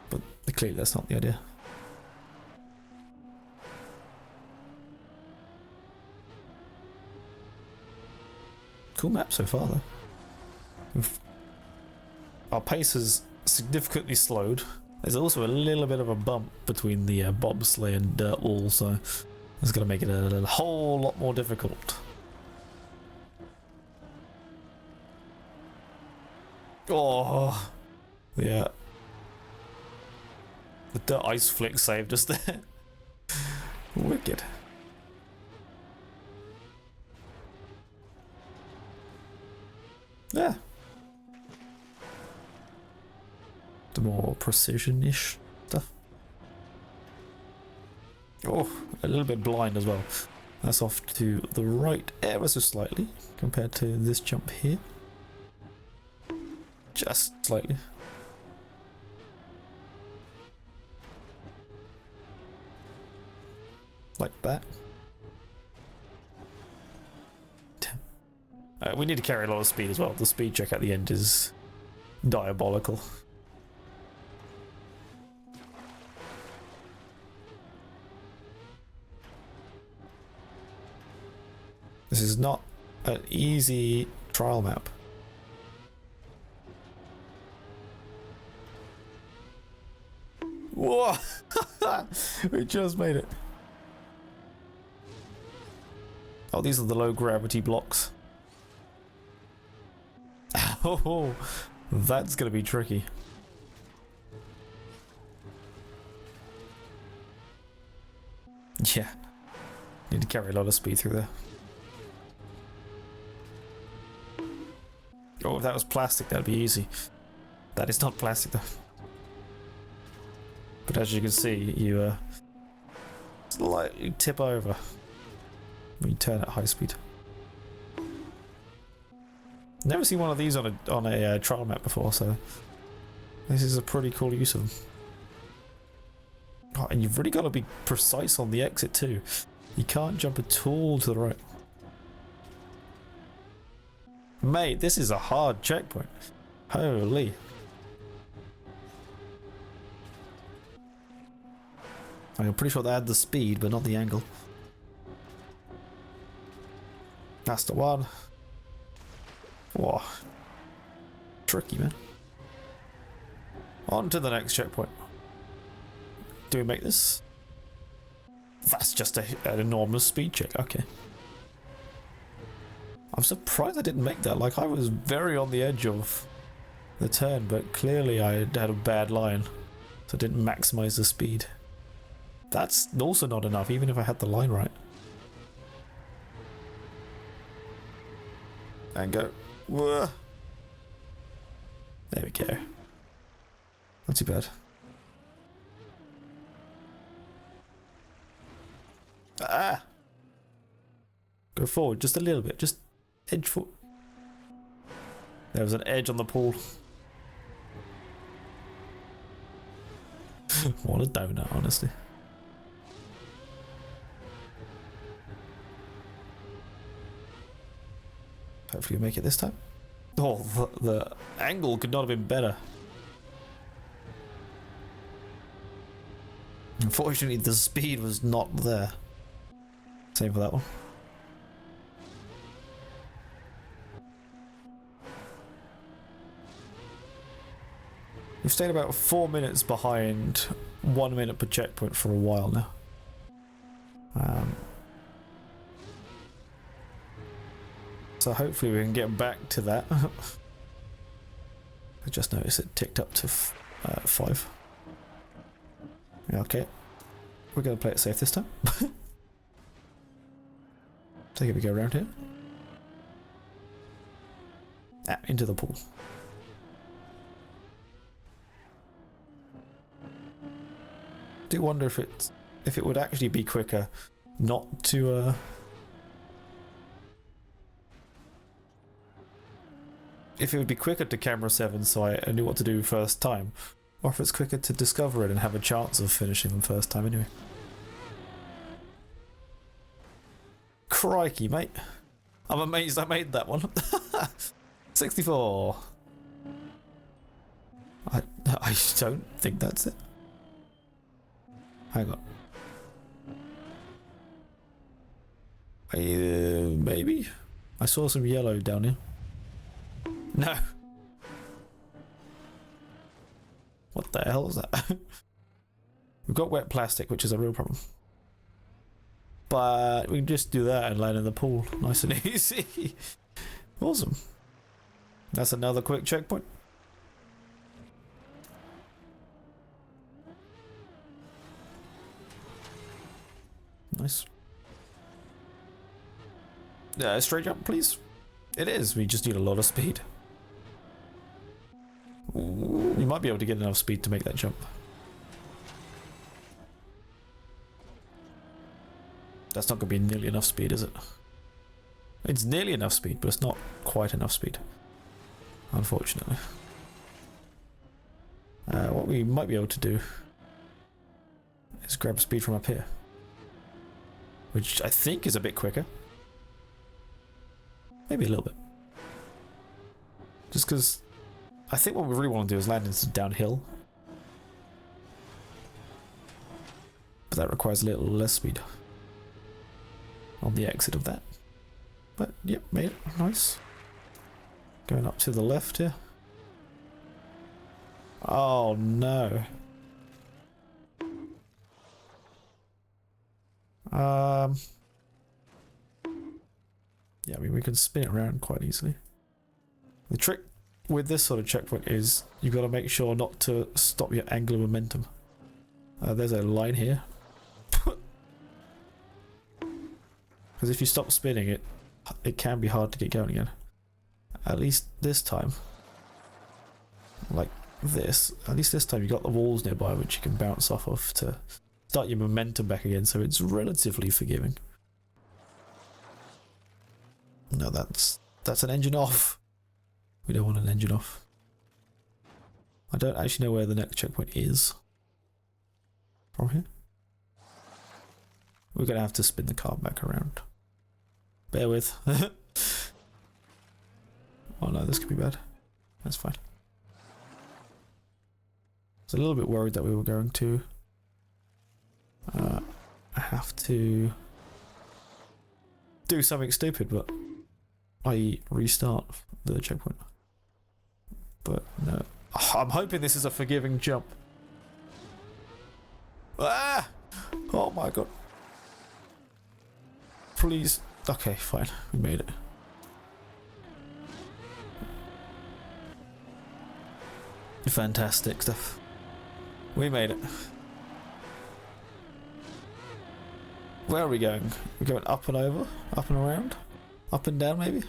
S1: but clearly that's not the idea. Cool map so far though. Our pace has significantly slowed. There's also a little bit of a bump between the bobsleigh and dirt wall, so it's going to make it a whole lot more difficult. Oh, yeah. The dirt ice flick saved us there. Wicked. Yeah. The more precision-ish stuff. Oh, a little bit blind as well. That's off to the right ever so slightly compared to this jump here. Just slightly. Like that. We need to carry a lot of speed as well. The speed check at the end is diabolical. This is not an easy trial map. Whoa! We just made it. Oh, these are the low gravity blocks. Oh, that's gonna be tricky. Yeah. Need to carry a lot of speed through there. Oh, if that was plastic, that'd be easy. That is not plastic though. But as you can see, you slightly tip over when you turn at high speed. Never seen one of these on a trial map before, so this is a pretty cool use of them. Oh, and you've really got to be precise on the exit too. You can't jump at all to the right. Mate, this is a hard checkpoint. Holy. I'm pretty sure they had the speed, but not the angle. That's the one. Whoa. Tricky, man. On to the next checkpoint. Do we make this? That's just an enormous speed check. Okay. I'm surprised I didn't make that. Like, I was very on the edge of the turn, but clearly I had a bad line, so I didn't maximize the speed. That's also not enough, even if I had the line right. And go. Whoa. There we go. Not too bad. Ah! Go forward just a little bit. Just edge forward. There was an edge on the pool. What a donut, honestly. Hopefully we make it this time. Oh, the angle could not have been better. Unfortunately, the speed was not there. Same for that one. We've stayed about 4 minutes behind 1 minute per checkpoint for a while now. So hopefully we can get back to that. I just noticed it ticked up to 5. Yeah, okay. We're going to play it safe this time. So here we go around here. Into the pool. Do wonder if it would actually be quicker not to if it would be quicker to camera 7 so I knew what to do first time, or if it's quicker to discover it and have a chance of finishing them first time anyway. Crikey, mate. I'm amazed I made that one. 64. I don't think that's it. Hang on. Maybe? I saw some yellow down here. No. What the hell is that? We've got wet plastic, which is a real problem. But we can just do that and land in the pool. Nice and easy. Awesome. That's another quick checkpoint. Nice. Straight jump, please. It is. We just need a lot of speed. Ooh, we might be able to get enough speed to make that jump. That's not going to be nearly enough speed, is it? It's nearly enough speed, but it's not quite enough speed, unfortunately. What we might be able to do is grab speed from up here, which I think is a bit quicker. Maybe a little bit. Just because I think what we really want to do is land into downhill. But that requires a little less speed on the exit of that. But yep, made it. Nice. Going up to the left here. Oh no. Yeah, I mean we can spin it around quite easily. The trick with this sort of checkpoint is you've got to make sure not to stop your angular momentum. There's a line here. Because if you stop spinning it can be hard to get going again. At least this time. Like this. At least this time you got the walls nearby which you can bounce off of to start your momentum back again, so it's relatively forgiving. No, that's an engine off. We don't want an engine off. I don't actually know where the next checkpoint is. From here? We're going to have to spin the car back around. Bear with. Oh no, this could be bad. That's fine. I was a little bit worried that we were going to have to do something stupid, but i.e. restart the checkpoint. But no. I'm hoping this is a forgiving jump. Ah! Oh my god. Please. Okay, fine. We made it. Fantastic stuff. We made it. Where are we going? We're going up and over? Up and around? Up and down maybe?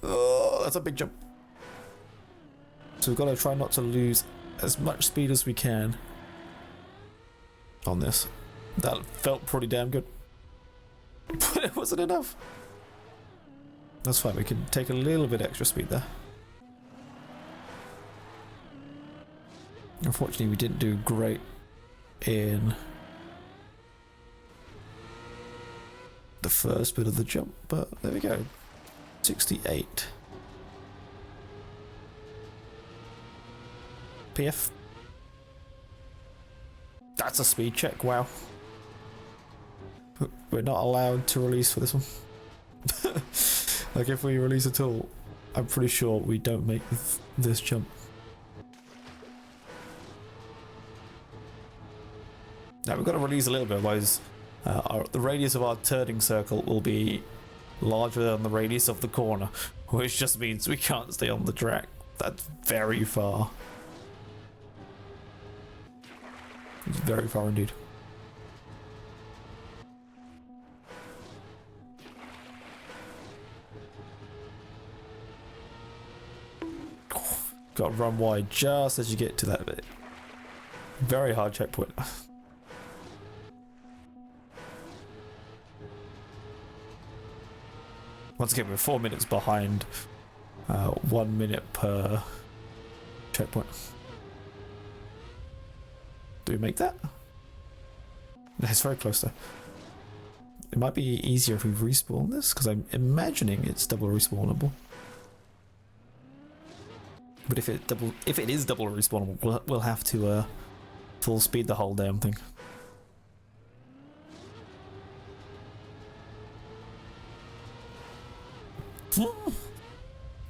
S1: Oh, that's a big jump. So we've got to try not to lose as much speed as we can on this. That felt pretty damn good. But it wasn't enough. That's fine, we can take a little bit extra speed there. Unfortunately, we didn't do great in the first bit of the jump, but there we go. 68. PF. That's a speed check, wow. We're not allowed to release for this one. Like if we release at all, I'm pretty sure we don't make this jump. Now we've got to release a little bit, otherwise the radius of our turning circle will be larger than the radius of the corner, which just means we can't stay on the track. That's very far. It's very far indeed. Got to run wide just as you get to that bit. Very hard checkpoint. Once again, we're 4 minutes behind 1 minute per checkpoint. Do we make that? It's very close though. It might be easier if we respawn this, because I'm imagining it's double respawnable. But if it is double respawnable, we'll have to full speed the whole damn thing.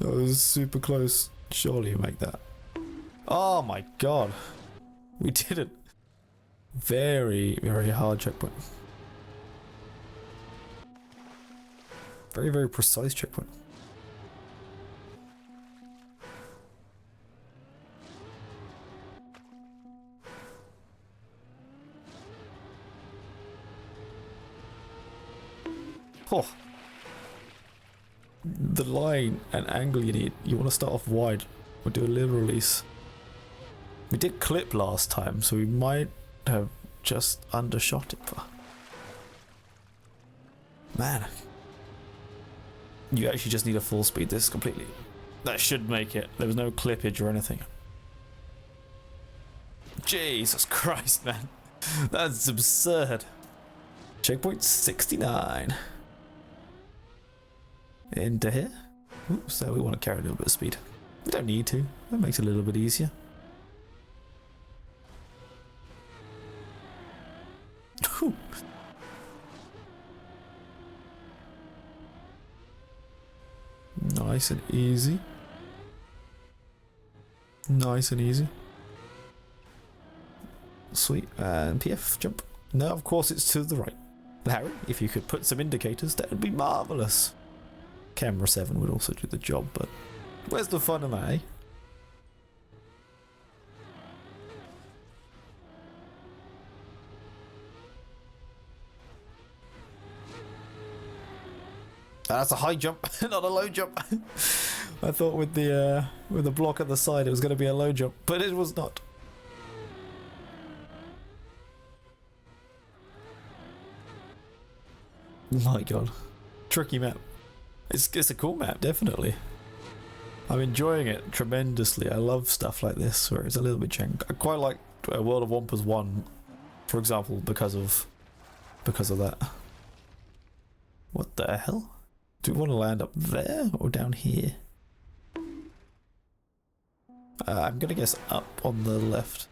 S1: That was super close. Surely you make that. Oh my god. We did it. Very, very hard checkpoint. Very, very precise checkpoint. Oh. The line and angle you need, you want to start off wide. We'll do a little release. We did clip last time, so we might have just undershot it. But man, you actually just need a full speed this completely. That should make it. There was no clippage or anything. Jesus Christ, man. That's absurd. Checkpoint 69. Into here. Oops, so we want to carry a little bit of speed. We don't need to. That makes it a little bit easier. Whew. Nice and easy. Nice and easy. Sweet. And PF, jump. No, of course it's to the right. Larry, if you could put some indicators, that would be marvellous. Camera 7 would also do the job, but where's the fun in that, eh? That's a high jump, not a low jump. I thought with the block at the side it was going to be a low jump, but it was not. My god. Tricky map. It's a cool map, definitely. I'm enjoying it tremendously. I love stuff like this where it's a little bit jank. I quite like World of Wampus 1, for example, because of that. What the hell? Do we want to land up there or down here? I'm gonna guess up on the left.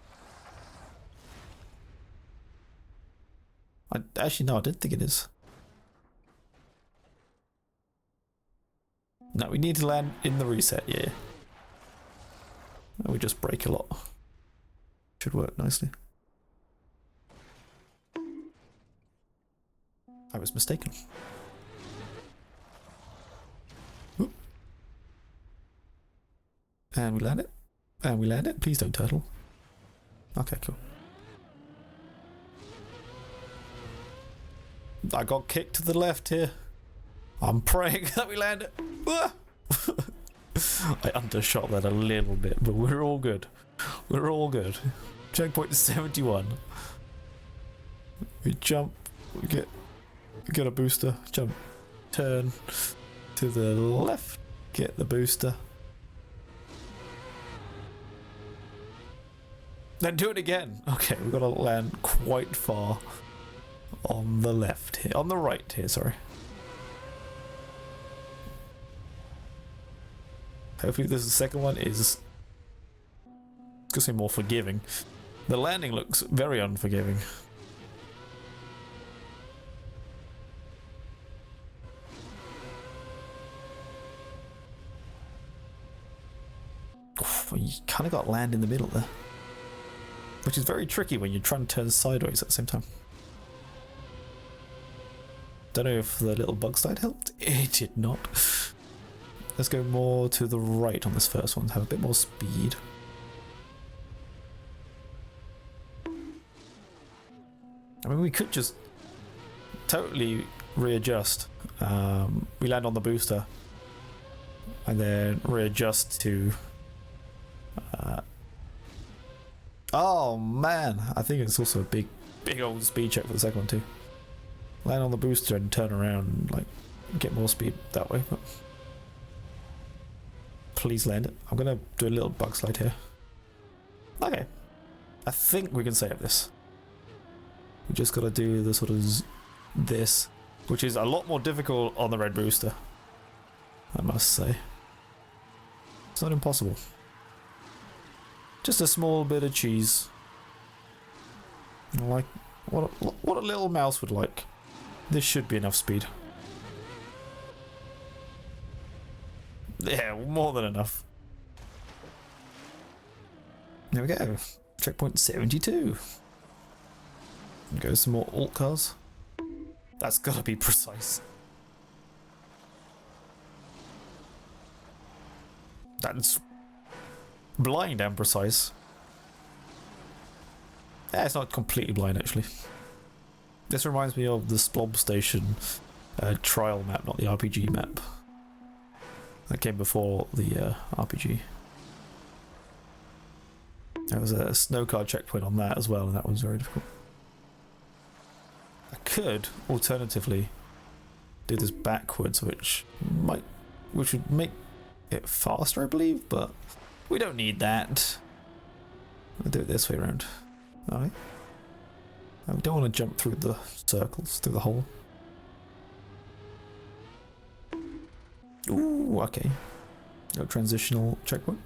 S1: Actually no, I don't think it is. No, we need to land in the reset, yeah. And we just break a lot. Should work nicely. I was mistaken. Oop. And we land it. And we land it. Please don't turtle. Okay, cool. I got kicked to the left here. I'm praying that we land it. I undershot that a little bit, but we're all good. We're all good. Checkpoint 71. We jump, we get a booster, jump, turn to the left, get the booster. Then do it again. Okay, we've got to land quite far on the left here, on the right here, sorry. Hopefully this second one is gonna say more forgiving. The landing looks very unforgiving. Well, you kind of got land in the middle there, which is very tricky when you're trying to turn sideways at the same time. Don't know if the little bug slide helped. It did not. Let's go more to the right on this first one, have a bit more speed. I mean, we could just totally readjust. We land on the booster and then readjust to... oh man, I think it's also a big old speed check for the second one too. Land on the booster and turn around and like get more speed that way. But please land it. I'm gonna do a little bug slide here. Okay, I think we can save this. We just gotta do the sort of this, which is a lot more difficult on the red booster, I must say. It's not impossible. Just a small bit of cheese. Like what a little mouse would like. This should be enough speed. Yeah, more than enough. There we go. Checkpoint 72. Go some more alt cars. That's gotta be precise. That's blind and precise. Yeah, it's not completely blind actually. This reminds me of the Splob Station trial map, not the RPG map. That came before the RPG. There was a snow car checkpoint on that as well, and that was very difficult. I could alternatively do this backwards, which would make it faster, I believe, but we don't need that. I'll do it this way around. Alright. We don't want to jump through the circles, through the hole. Ooh, okay. No transitional checkpoint.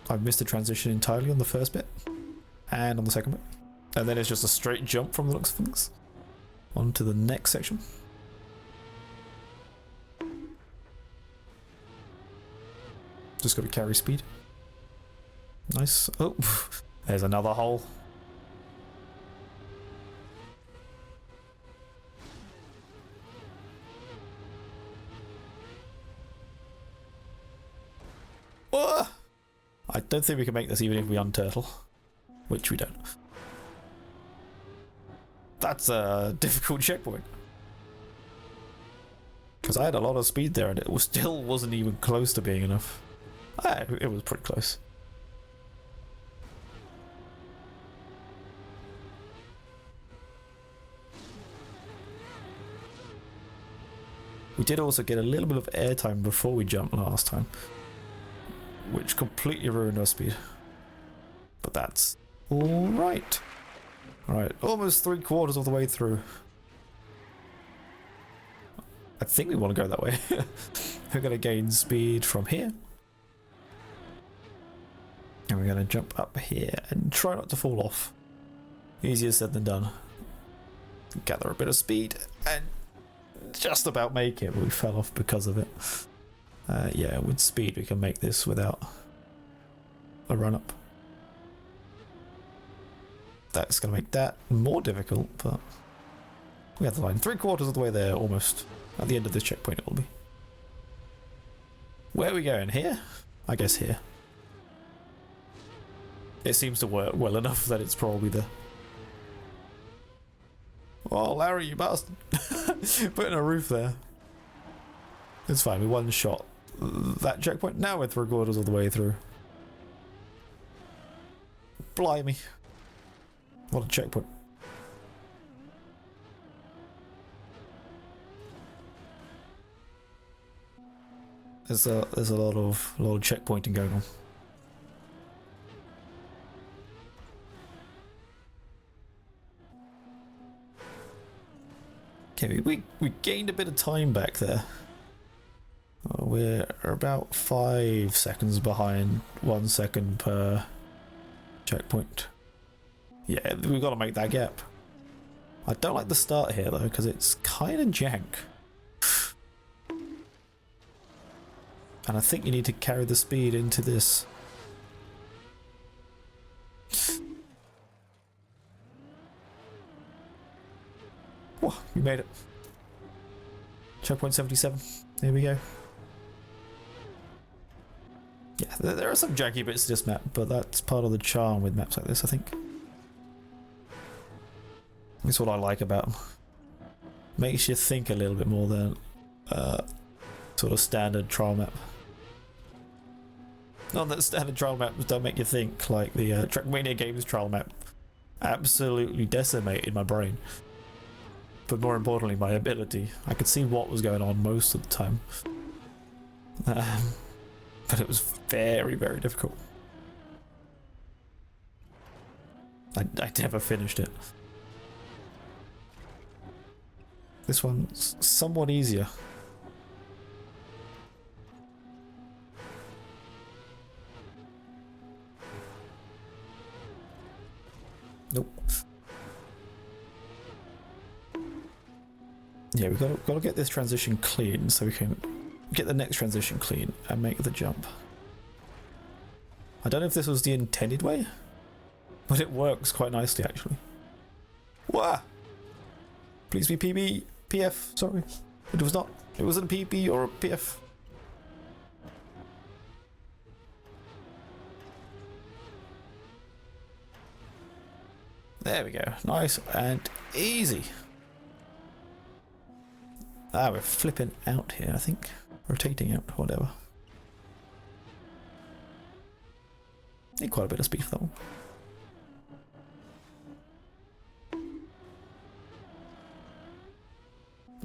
S1: I've missed the transition entirely on the first bit. And on the second bit. And then it's just a straight jump from the looks of things. On to the next section. Just got to carry speed. Nice. Oh, there's another hole. Oh! I don't think we can make this even if we unturtle. Which we don't. That's a difficult checkpoint. Because I had a lot of speed there and it still wasn't even close to being enough. It was pretty close. We did also get a little bit of airtime before we jumped last time, which completely ruined our speed. But that's alright. Alright, almost 3/4 of the way through. I think we want to go that way. We're going to gain speed from here. And we're going to jump up here and try not to fall off. Easier said than done. Gather a bit of speed and just about make it, but we fell off because of it. Yeah, with speed we can make this without a run up. That's going to make that more difficult, but we have the line. 3/4 of the way there, almost. At the end of this checkpoint it will be. Where are we going? Here? I guess here. It seems to work well enough that it's probably the... Oh, Larry, you bastard. Putting a roof there. It's fine, we one shot that checkpoint. Now we're 3/4 of the way through. Blimey. What a checkpoint. There's a lot of checkpointing going on. Okay, we gained a bit of time back there. We're about 5 seconds behind, 1 second per checkpoint. Yeah, we've got to make that gap. I don't like the start here though, because it's kind of jank. And I think you need to carry the speed into this. Whoa, we made it. Checkpoint 77. Here we go. Yeah, there are some janky bits to this map, but that's part of the charm with maps like this, I think. That's what I like about them. Makes you think a little bit more than sort of standard trial map. Not that standard trial maps don't make you think, like the Trackmania Games trial map absolutely decimated my brain. But more importantly, my ability. I could see what was going on most of the time. But it was very, very difficult. I never finished it. This one's somewhat easier. Nope. Yeah, we've got to get this transition clean so we can get the next transition clean and make the jump. I don't know if this was the intended way, but it works quite nicely actually. Wah! Please be PB, PF, sorry. It was not. It wasn't a PB or a PF. There we go. Nice and easy. Ah, we're flipping out here, I think. Rotating out, whatever. Need quite a bit of speed for that one.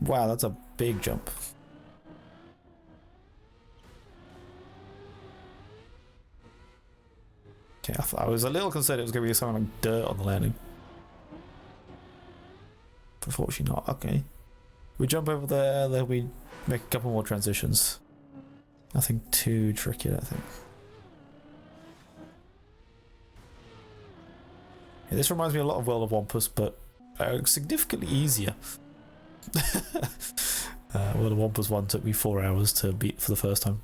S1: Wow, that's a big jump. Okay, I was a little concerned it was going to be something like dirt on the landing. Unfortunately not. Okay. We jump over there, then we make a couple more transitions. Nothing too tricky, I think. Yeah, this reminds me a lot of World of Wampus, but significantly easier. World of Wampus 1 took me 4 hours to beat for the first time.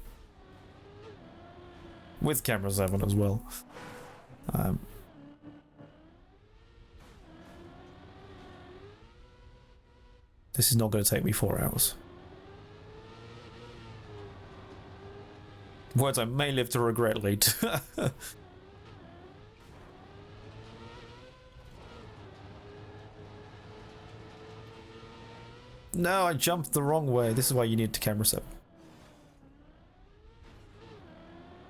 S1: With camera 7 as well. This is not going to take me 4 hours. Words I may live to regret later. No, I jumped the wrong way. This is why you need to camera 7.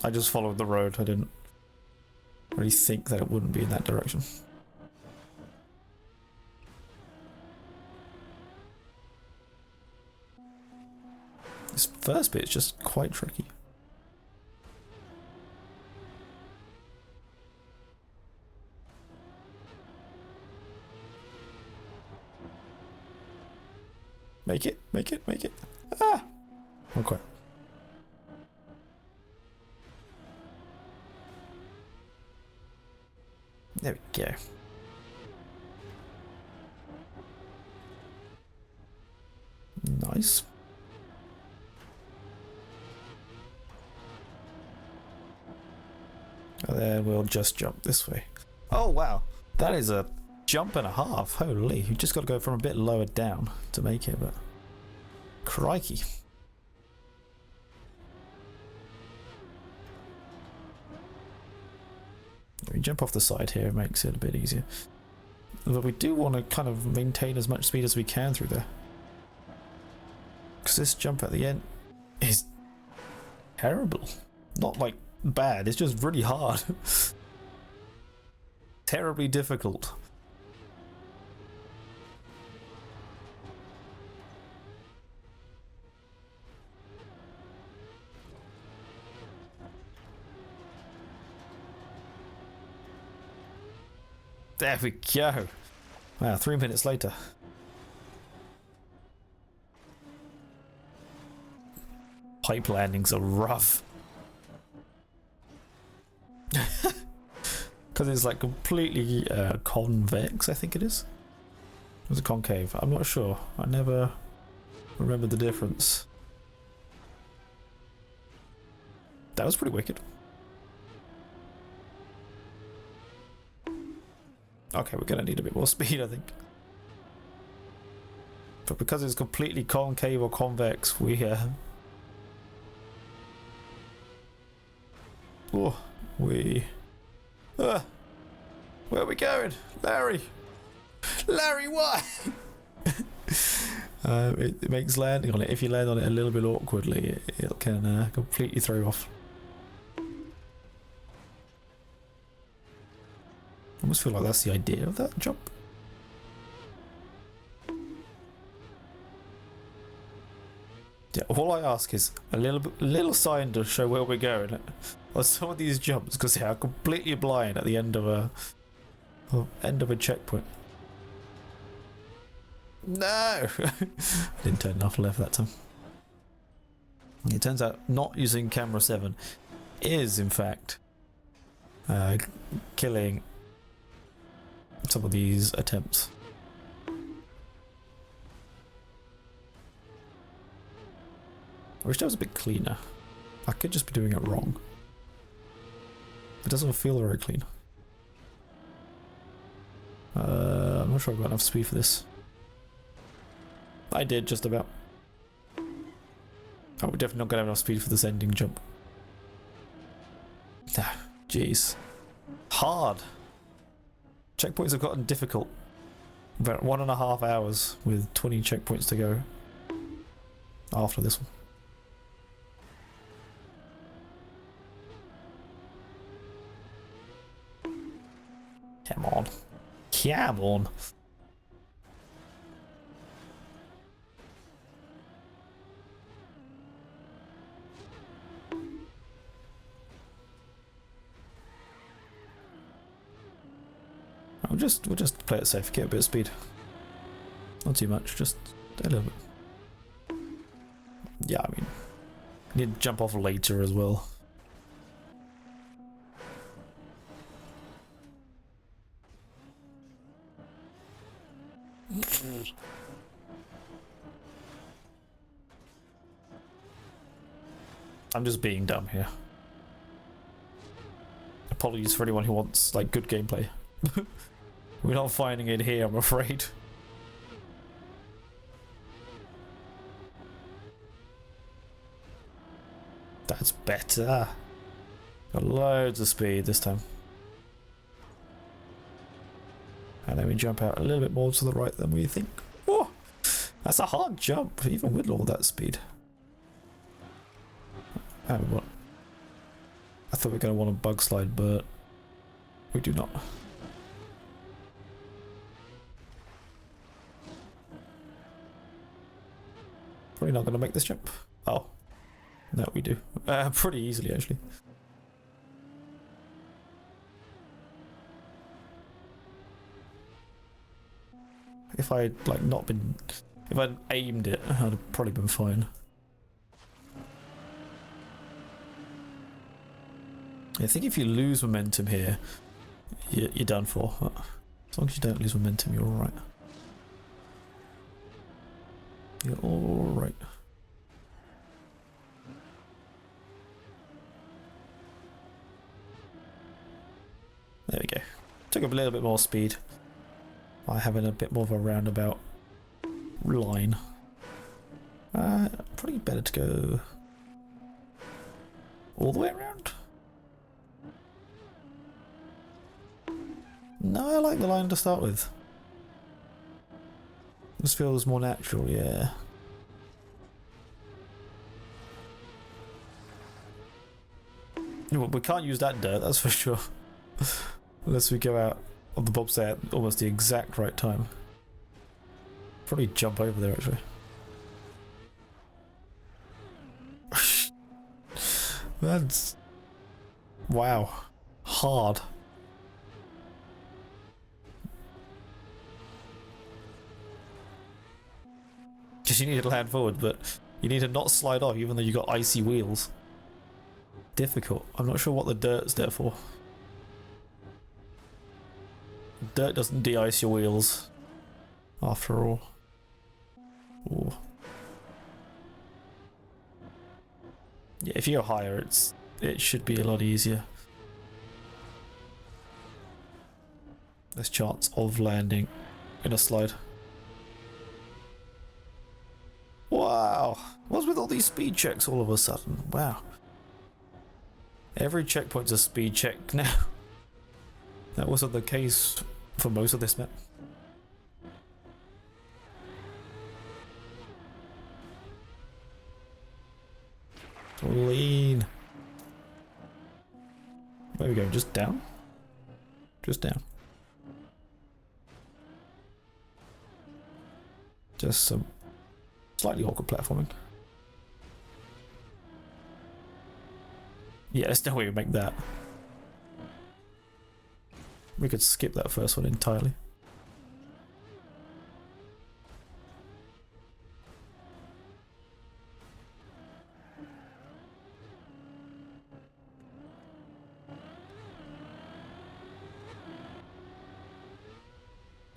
S1: I just followed the road. I didn't really think that it wouldn't be in that direction. This first bit is just quite tricky. Make it, make it, make it. Ah! Okay. There we go. Nice. And then we'll just jump this way. Oh wow, that is a jump and a half. Holy, you just got to go from a bit lower down to make it, but crikey. We jump off the side here, it makes it a bit easier. But we do want to kind of maintain as much speed as we can through there. Because this jump at the end is terrible. Not like bad, it's just really hard. Terribly difficult. There we go. Wow, 3 minutes later. Pipe landings are rough. Because it's like completely convex, I think it is. It was a concave. I'm not sure. I never remember the difference. That was pretty wicked. Okay, we're gonna need a bit more speed, I think. But because it's completely concave or convex, we where are we going? Larry! Larry, why? It makes landing on it. If you land on it a little bit awkwardly, it can completely throw you off. I almost feel like that's the idea of that jump. Yeah, all I ask is a little sign to show where we're going on some of these jumps, because they are completely blind at the end of a checkpoint. No, I didn't turn enough left that time. It turns out not using camera 7 is in fact killing some of these attempts. I wish that was a bit cleaner. I could just be doing it wrong. It doesn't feel very clean. I'm not sure I've got enough speed for this. I did, just about. Oh, we're definitely not going to have enough speed for this ending jump. Ah, jeez. Hard. Checkpoints have gotten difficult. About 1.5 hours with 20 checkpoints to go after this one. Come on. Come on. We'll just play it safe, get a bit of speed. Not too much, just a little bit. Yeah, I mean, you need to jump off later as well. I'm just being dumb here. Apologies for anyone who wants like good gameplay. We're not finding it here, I'm afraid. That's better. Got loads of speed this time. And then we jump out a little bit more to the right than we think. Oh, that's a hard jump, even with all that speed. Oh, what? I thought we were going to want a bug slide, but we do not. Probably not going to make this jump. Oh, no, we do. Pretty easily, actually. If I'd like not been, if I'd aimed it, I'd have probably been fine. I think if you lose momentum here, you're done for. As long as you don't lose momentum, you're alright. You're alright. There we go. Took up a little bit more speed by having a bit more of a roundabout line. Probably better to go all the way around. No, I like the line to start with. This feels more natural, yeah. Well, we can't use that dirt, that's for sure. Unless we go out on the bobsleigh at almost the exact right time. Probably jump over there, actually. That's... wow. Hard. Because you need to land forward, but you need to not slide off even though you got icy wheels. Difficult. I'm not sure what the dirt's there for. Dirt doesn't de-ice your wheels, after all. Ooh. Yeah, if you go higher, it should be a lot easier. There's chance of landing in a slide. Wow! What's with all these speed checks all of a sudden? Wow. Every checkpoint's a speed check now. That wasn't the case for most of this map. Lean. Where are we going? Just down? Just down. Just some slightly awkward platforming. Yeah, there's no way we make that. We could skip that first one entirely.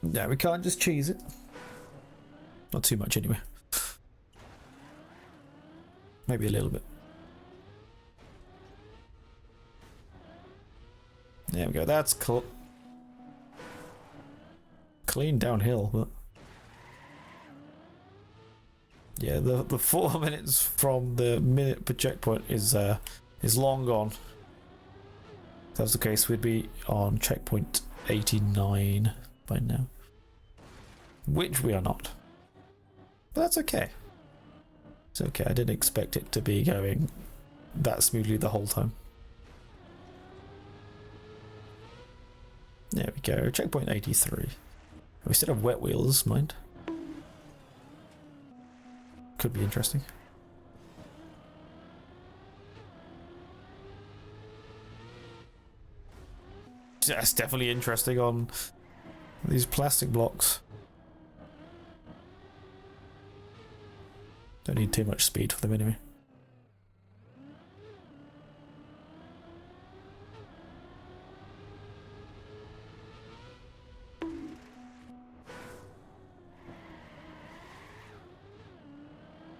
S1: Yeah, we can't just cheese it. Not too much anyway. Maybe a little bit. There we go, that's cool. Clean downhill, but yeah, the 4 minutes from the minute per checkpoint is long gone. If that was the case, we'd be on checkpoint 89 by now, which we are not. But that's okay. It's okay. I didn't expect it to be going that smoothly the whole time. There we go. Checkpoint 83. We still have wet wheels, mind. Could be interesting. That's definitely interesting on these plastic blocks. Don't need too much speed for them anyway.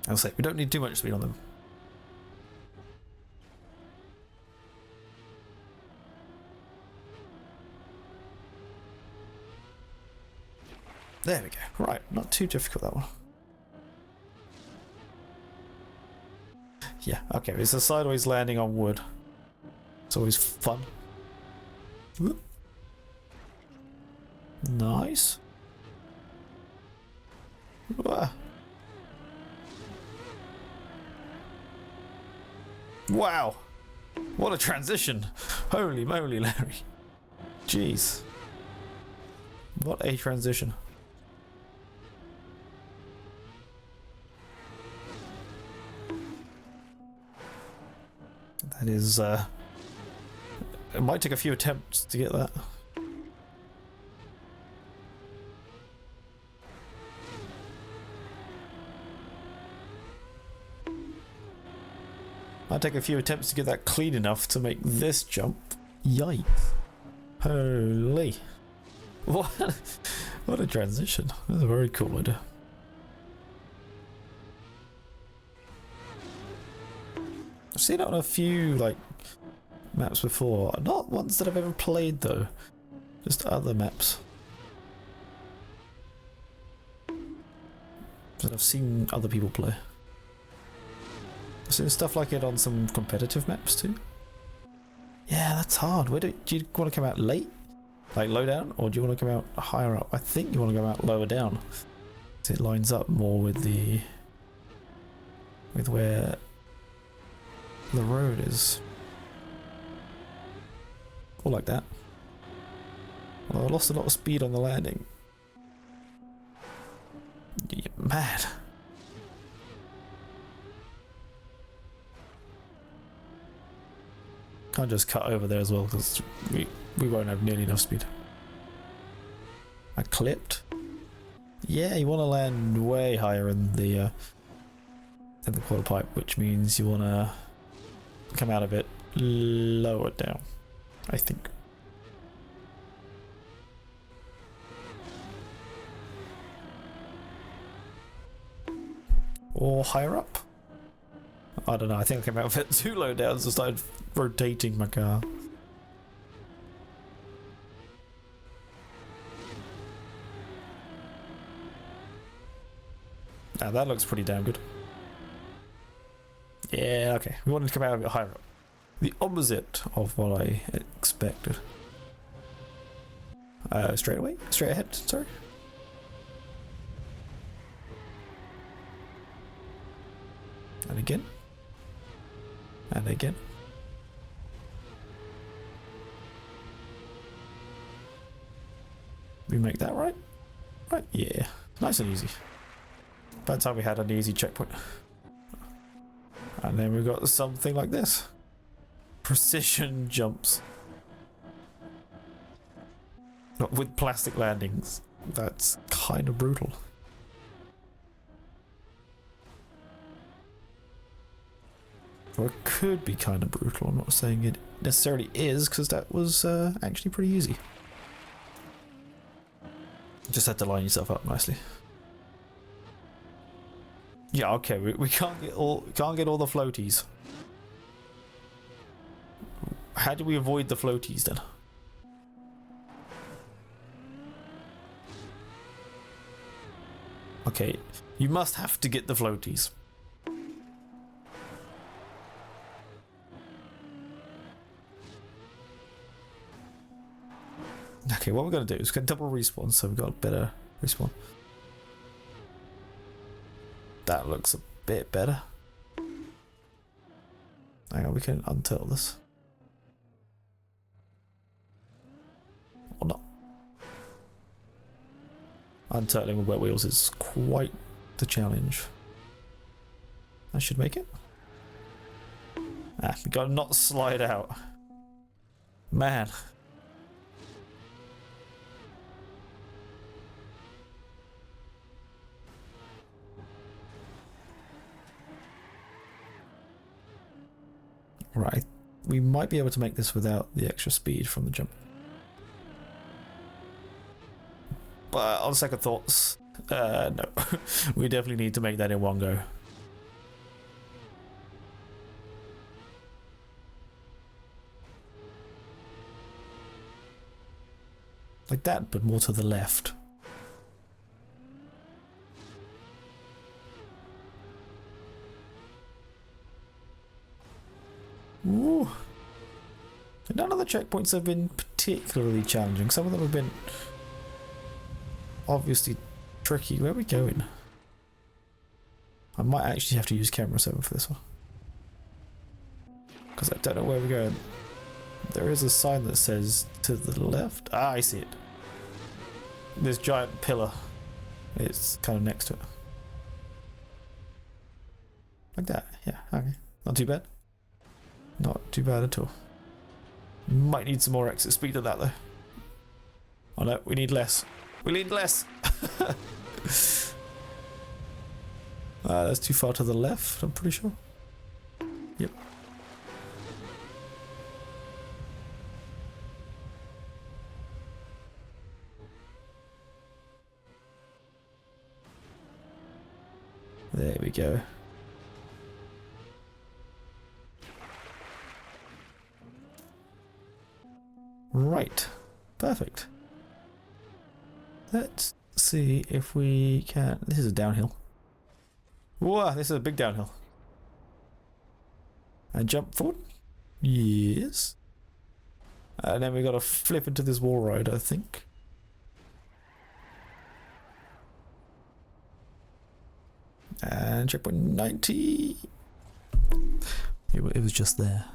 S1: I'll say, we don't need too much speed on them. There we go. Right, not too difficult, that one. Yeah, okay, it's a sideways landing on wood. It's always fun. Whoop. Nice. Ah. Wow. What a transition. Holy moly, Larry. Jeez. What a transition. That is, it might take a few attempts to get that. Might take a few attempts to get that clean enough to make this jump. Yikes. Holy. What a transition. That's a very cool idea. I've seen it on a few like maps before. Not ones that I've ever played though. Just other maps. That I've seen other people play. I've seen stuff like it on some competitive maps too. Yeah, that's hard. Where do you want to come out late? Like low down? Or do you want to come out higher up? I think you want to go out lower down. So it lines up more with the where the road is. Or like that. Well, I lost a lot of speed on the landing. Yeah, mad. Can't just cut over there as well because we won't have nearly enough speed. I clipped. Yeah, you want to land way higher in the quarter pipe, which means you want to come out of it lower down, I think. Or higher up. I don't know, I think I came out of it too low down, so I started rotating my car. Now that looks pretty damn good. Yeah, okay. We wanted to come out a bit higher up. The opposite of what I expected. Straight away? Straight ahead, sorry. And again. And again. We make that right? Right, yeah. Nice and easy. By the time we had an easy checkpoint. And then we got something like this. Precision jumps. With plastic landings. That's kind of brutal. Or it could be kind of brutal. I'm not saying it necessarily is, because that was actually pretty easy. Just had to line yourself up nicely. Yeah, okay, we can't get all the floaties. How do we avoid the floaties then? Okay, you must have to get the floaties. Okay, what we're going to do is we're going to double respawn, so we've got a better respawn. That looks a bit better. Hang on, we can unturtle this. Or not. Unturtling with wet wheels is quite the challenge. I should make it. Ah, we gotta not slide out. Man. Right. We might be able to make this without the extra speed from the jump. But on second thoughts, no. We definitely need to make that in one go. Like that, but more to the left. Ooh. None of the checkpoints have been particularly challenging. Some of them have been obviously tricky. Where are we going? I might actually have to use camera 7 for this one, because I don't know where we're going. There is a sign that says to the left. Ah, I see it. This giant pillar. It's kind of next to it. Like that. Yeah, okay. Not too bad. Not too bad at all. Might need some more exit speed than that though. Oh no, we need less. We need less! That's too far to the left, I'm pretty sure. Yep. There we go. Right. Perfect. Let's see if we can... This is a downhill. Whoa, this is a big downhill. And jump forward. Yes. And then we got to flip into this wall ride, I think. And checkpoint 90. It was just there.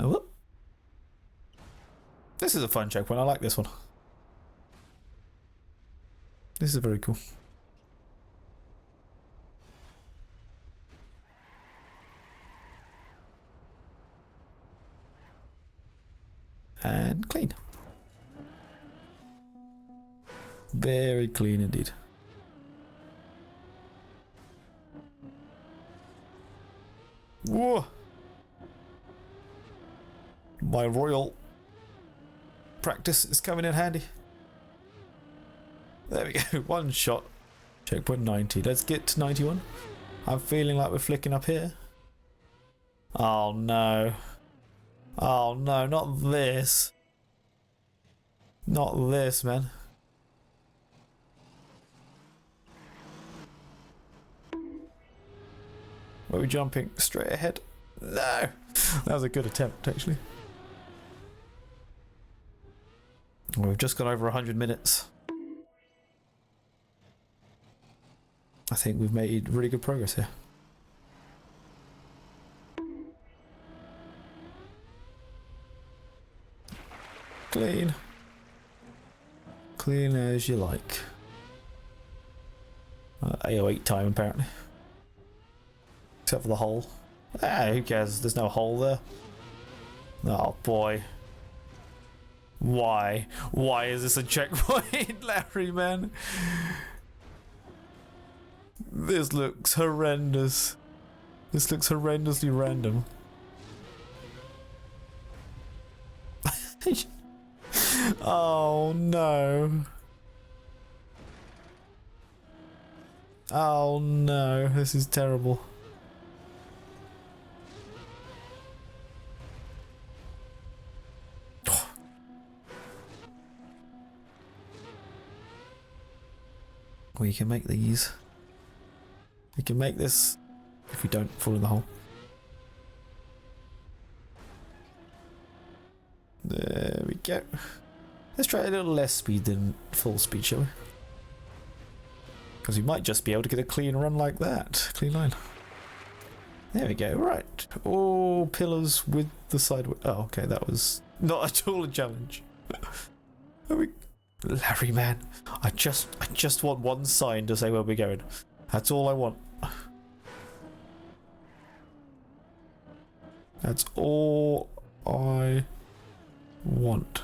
S1: Whoop. This is a fun checkpoint. I like this one. This is very cool. And clean. Very clean indeed. Whoa! My royal practice is coming in handy. There we go, one shot. Checkpoint 90. Let's get to 91. I'm feeling like we're flicking up here. Oh no. Oh no, not this. Not this, man. Were we jumping straight ahead? No! That was a good attempt, actually. We've just got over 100 minutes. I think we've made really good progress here. Clean. Clean as you like. 808 time apparently. Except for the hole. Ah, who cares? There's no hole there. Oh boy. Why? Why is this a checkpoint, Larry, man? This looks horrendous. This looks horrendously random. Oh no. Oh no, this is terrible. We can make these. We can make this if we don't fall in the hole. There we go. Let's try a little less speed than full speed, shall we? Because we might just be able to get a clean run like that. Clean line. There we go. Right. All pillars with the side... Oh, okay. That was not at all a challenge. Are we... Larry, man. I just want one sign to say where we're going. That's all I want. That's all I want.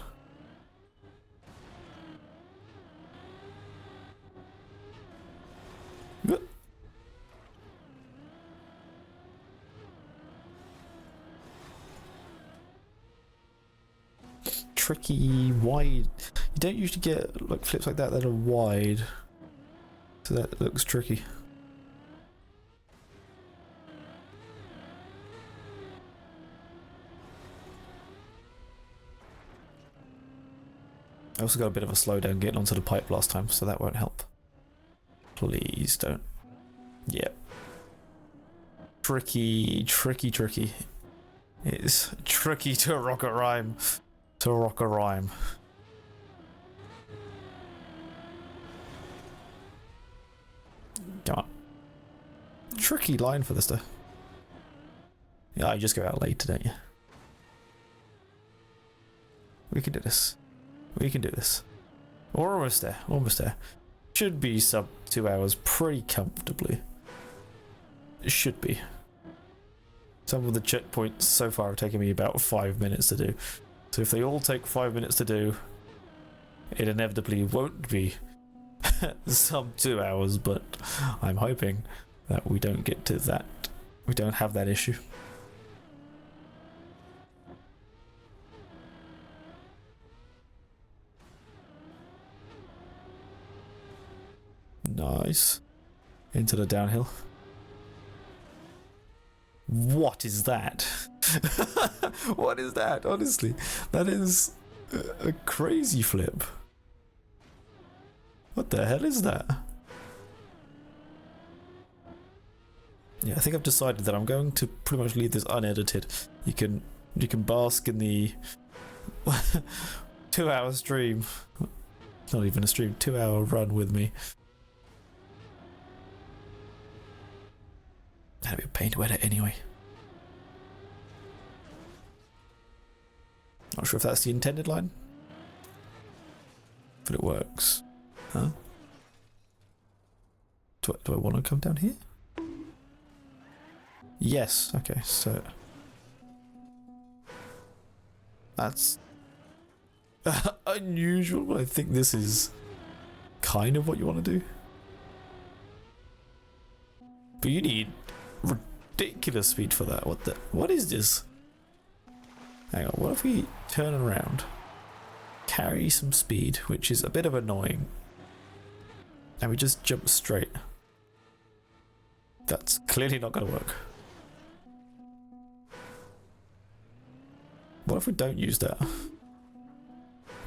S1: tricky wide. You don't usually get like flips like that that are wide, so that looks tricky. I also got a bit of a slowdown getting onto the pipe last time, so that won't help. Please don't. Yep. Tricky, tricky, tricky. It's tricky to rock a rhyme. To rock a rhyme. Come on. Tricky line for this stuff. Yeah, you just go out later, don't you? We can do this. We can do this. We're almost there. Almost there. Should be sub 2 hours pretty comfortably. It should be. Some of the checkpoints so far have taken me about 5 minutes to do. So if they all take 5 minutes to do, it inevitably won't be sub 2 hours, but I'm hoping that we don't get to that. We don't have that issue. Nice. Into the downhill. What is that? What is that? Honestly, that is a crazy flip. What the hell is that? Yeah, I think I've decided that I'm going to pretty much leave this unedited. You can bask in the 2 hour stream. Not even a stream, 2 hour run with me. That'd be a pain to edit anyway. Not sure if that's the intended line, but it works. Huh? Do I want to come down here? Yes. Okay, so that's unusual, but I think this is kind of what you want to do. But you need ridiculous speed for that. What is this? Hang on, what if we turn around, carry some speed, which is a bit of annoying, and we just jump straight? That's clearly not going to work. What if we don't use that?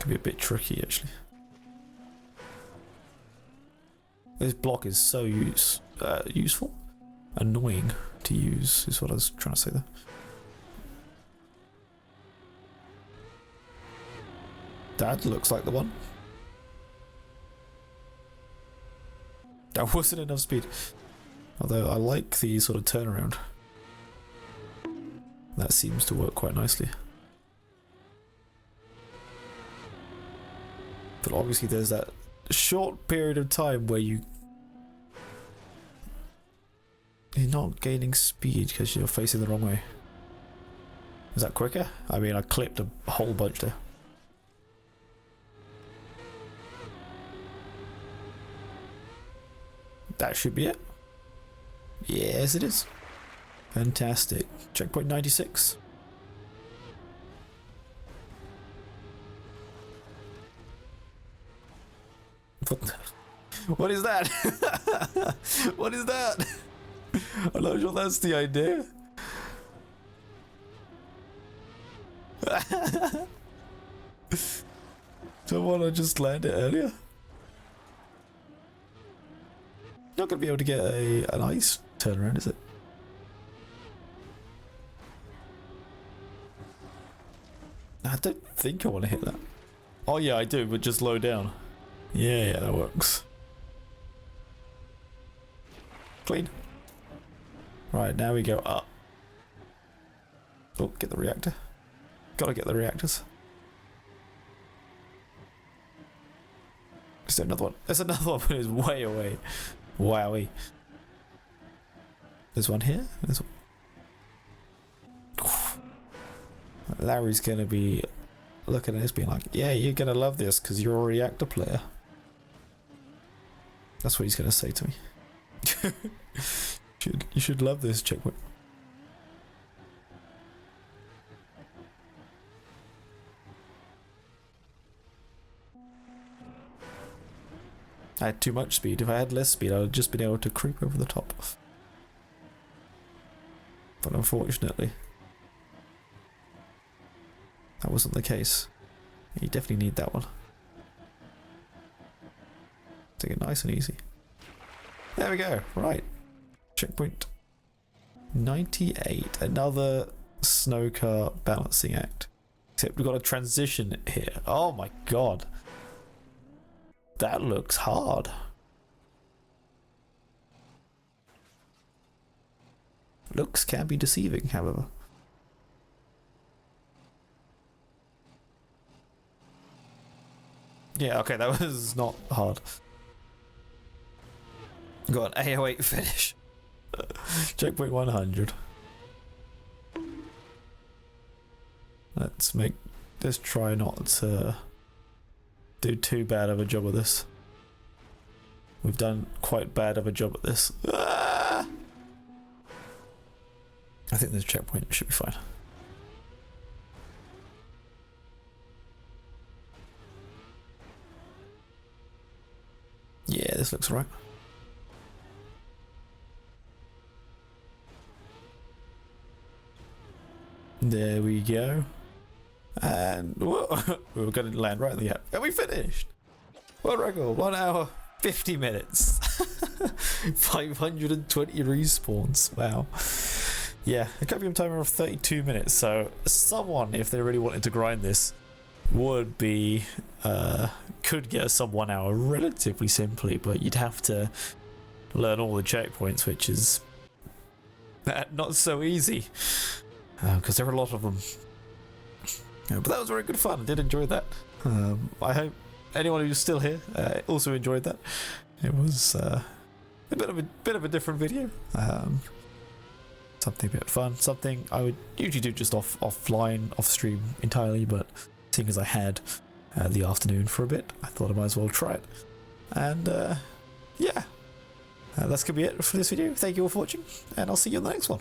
S1: Could be a bit tricky, actually. This block is so useful. Annoying to use is what I was trying to say there. That looks like the one. That wasn't enough speed. Although I like the sort of turnaround. That seems to work quite nicely. But obviously there's that short period of time where you're not gaining speed because you're facing the wrong way. Is that quicker? I mean, I clipped a whole bunch there. That should be it. Yes, it is. Fantastic. Checkpoint 96. What is that? What is that? I'm not sure that's the idea. Don't want to just land it earlier. Not going to be able to get a nice turnaround, is it? I don't think I want to hit that. Oh yeah, I do, but just low down. Yeah, that works. Clean. Right, now we go up. Oh, get the reactor. Gotta get the reactors. Is there another one? There's another one, but it's way away. Wowie. There's one here. There's one. Larry's gonna be looking at this being like, yeah, you're gonna love this because you're a reactor player. That's what he's gonna say to me. You should love this checkpoint. I had too much speed. If I had less speed, I would have just been able to creep over the top. But unfortunately, that wasn't the case. You definitely need that one. Take it nice and easy. There we go. Right. Checkpoint 98. Another snow car balancing act. Except we've got a transition here. Oh my god. That looks hard. Looks can be deceiving, however. Yeah, okay, that was not hard. Got an AO8 finish. Checkpoint 100. Let's try not to do too bad of a job of this. We've done quite bad of a job at this. Ah! I think this checkpoint should be fine. Yeah, this looks right. There we go. And whoa, we were going to land right in the app. And we finished. World record, 1 hour, 50 minutes. 520 respawns. Wow. Yeah, a Capcom timer of 32 minutes. So someone, if they really wanted to grind this, would be could get a sub 1 hour relatively simply, but you'd have to learn all the checkpoints, which is not so easy because there are a lot of them. But that was very good fun. I did enjoy that. I hope anyone who's still here also enjoyed that. It was a bit of a different video. Something a bit fun. Something I would usually do just offline, off stream entirely, but seeing as I had the afternoon for a bit, I thought I might as well try it. And yeah, that's gonna be it for this video. Thank you all for watching, and I'll see you in the next one.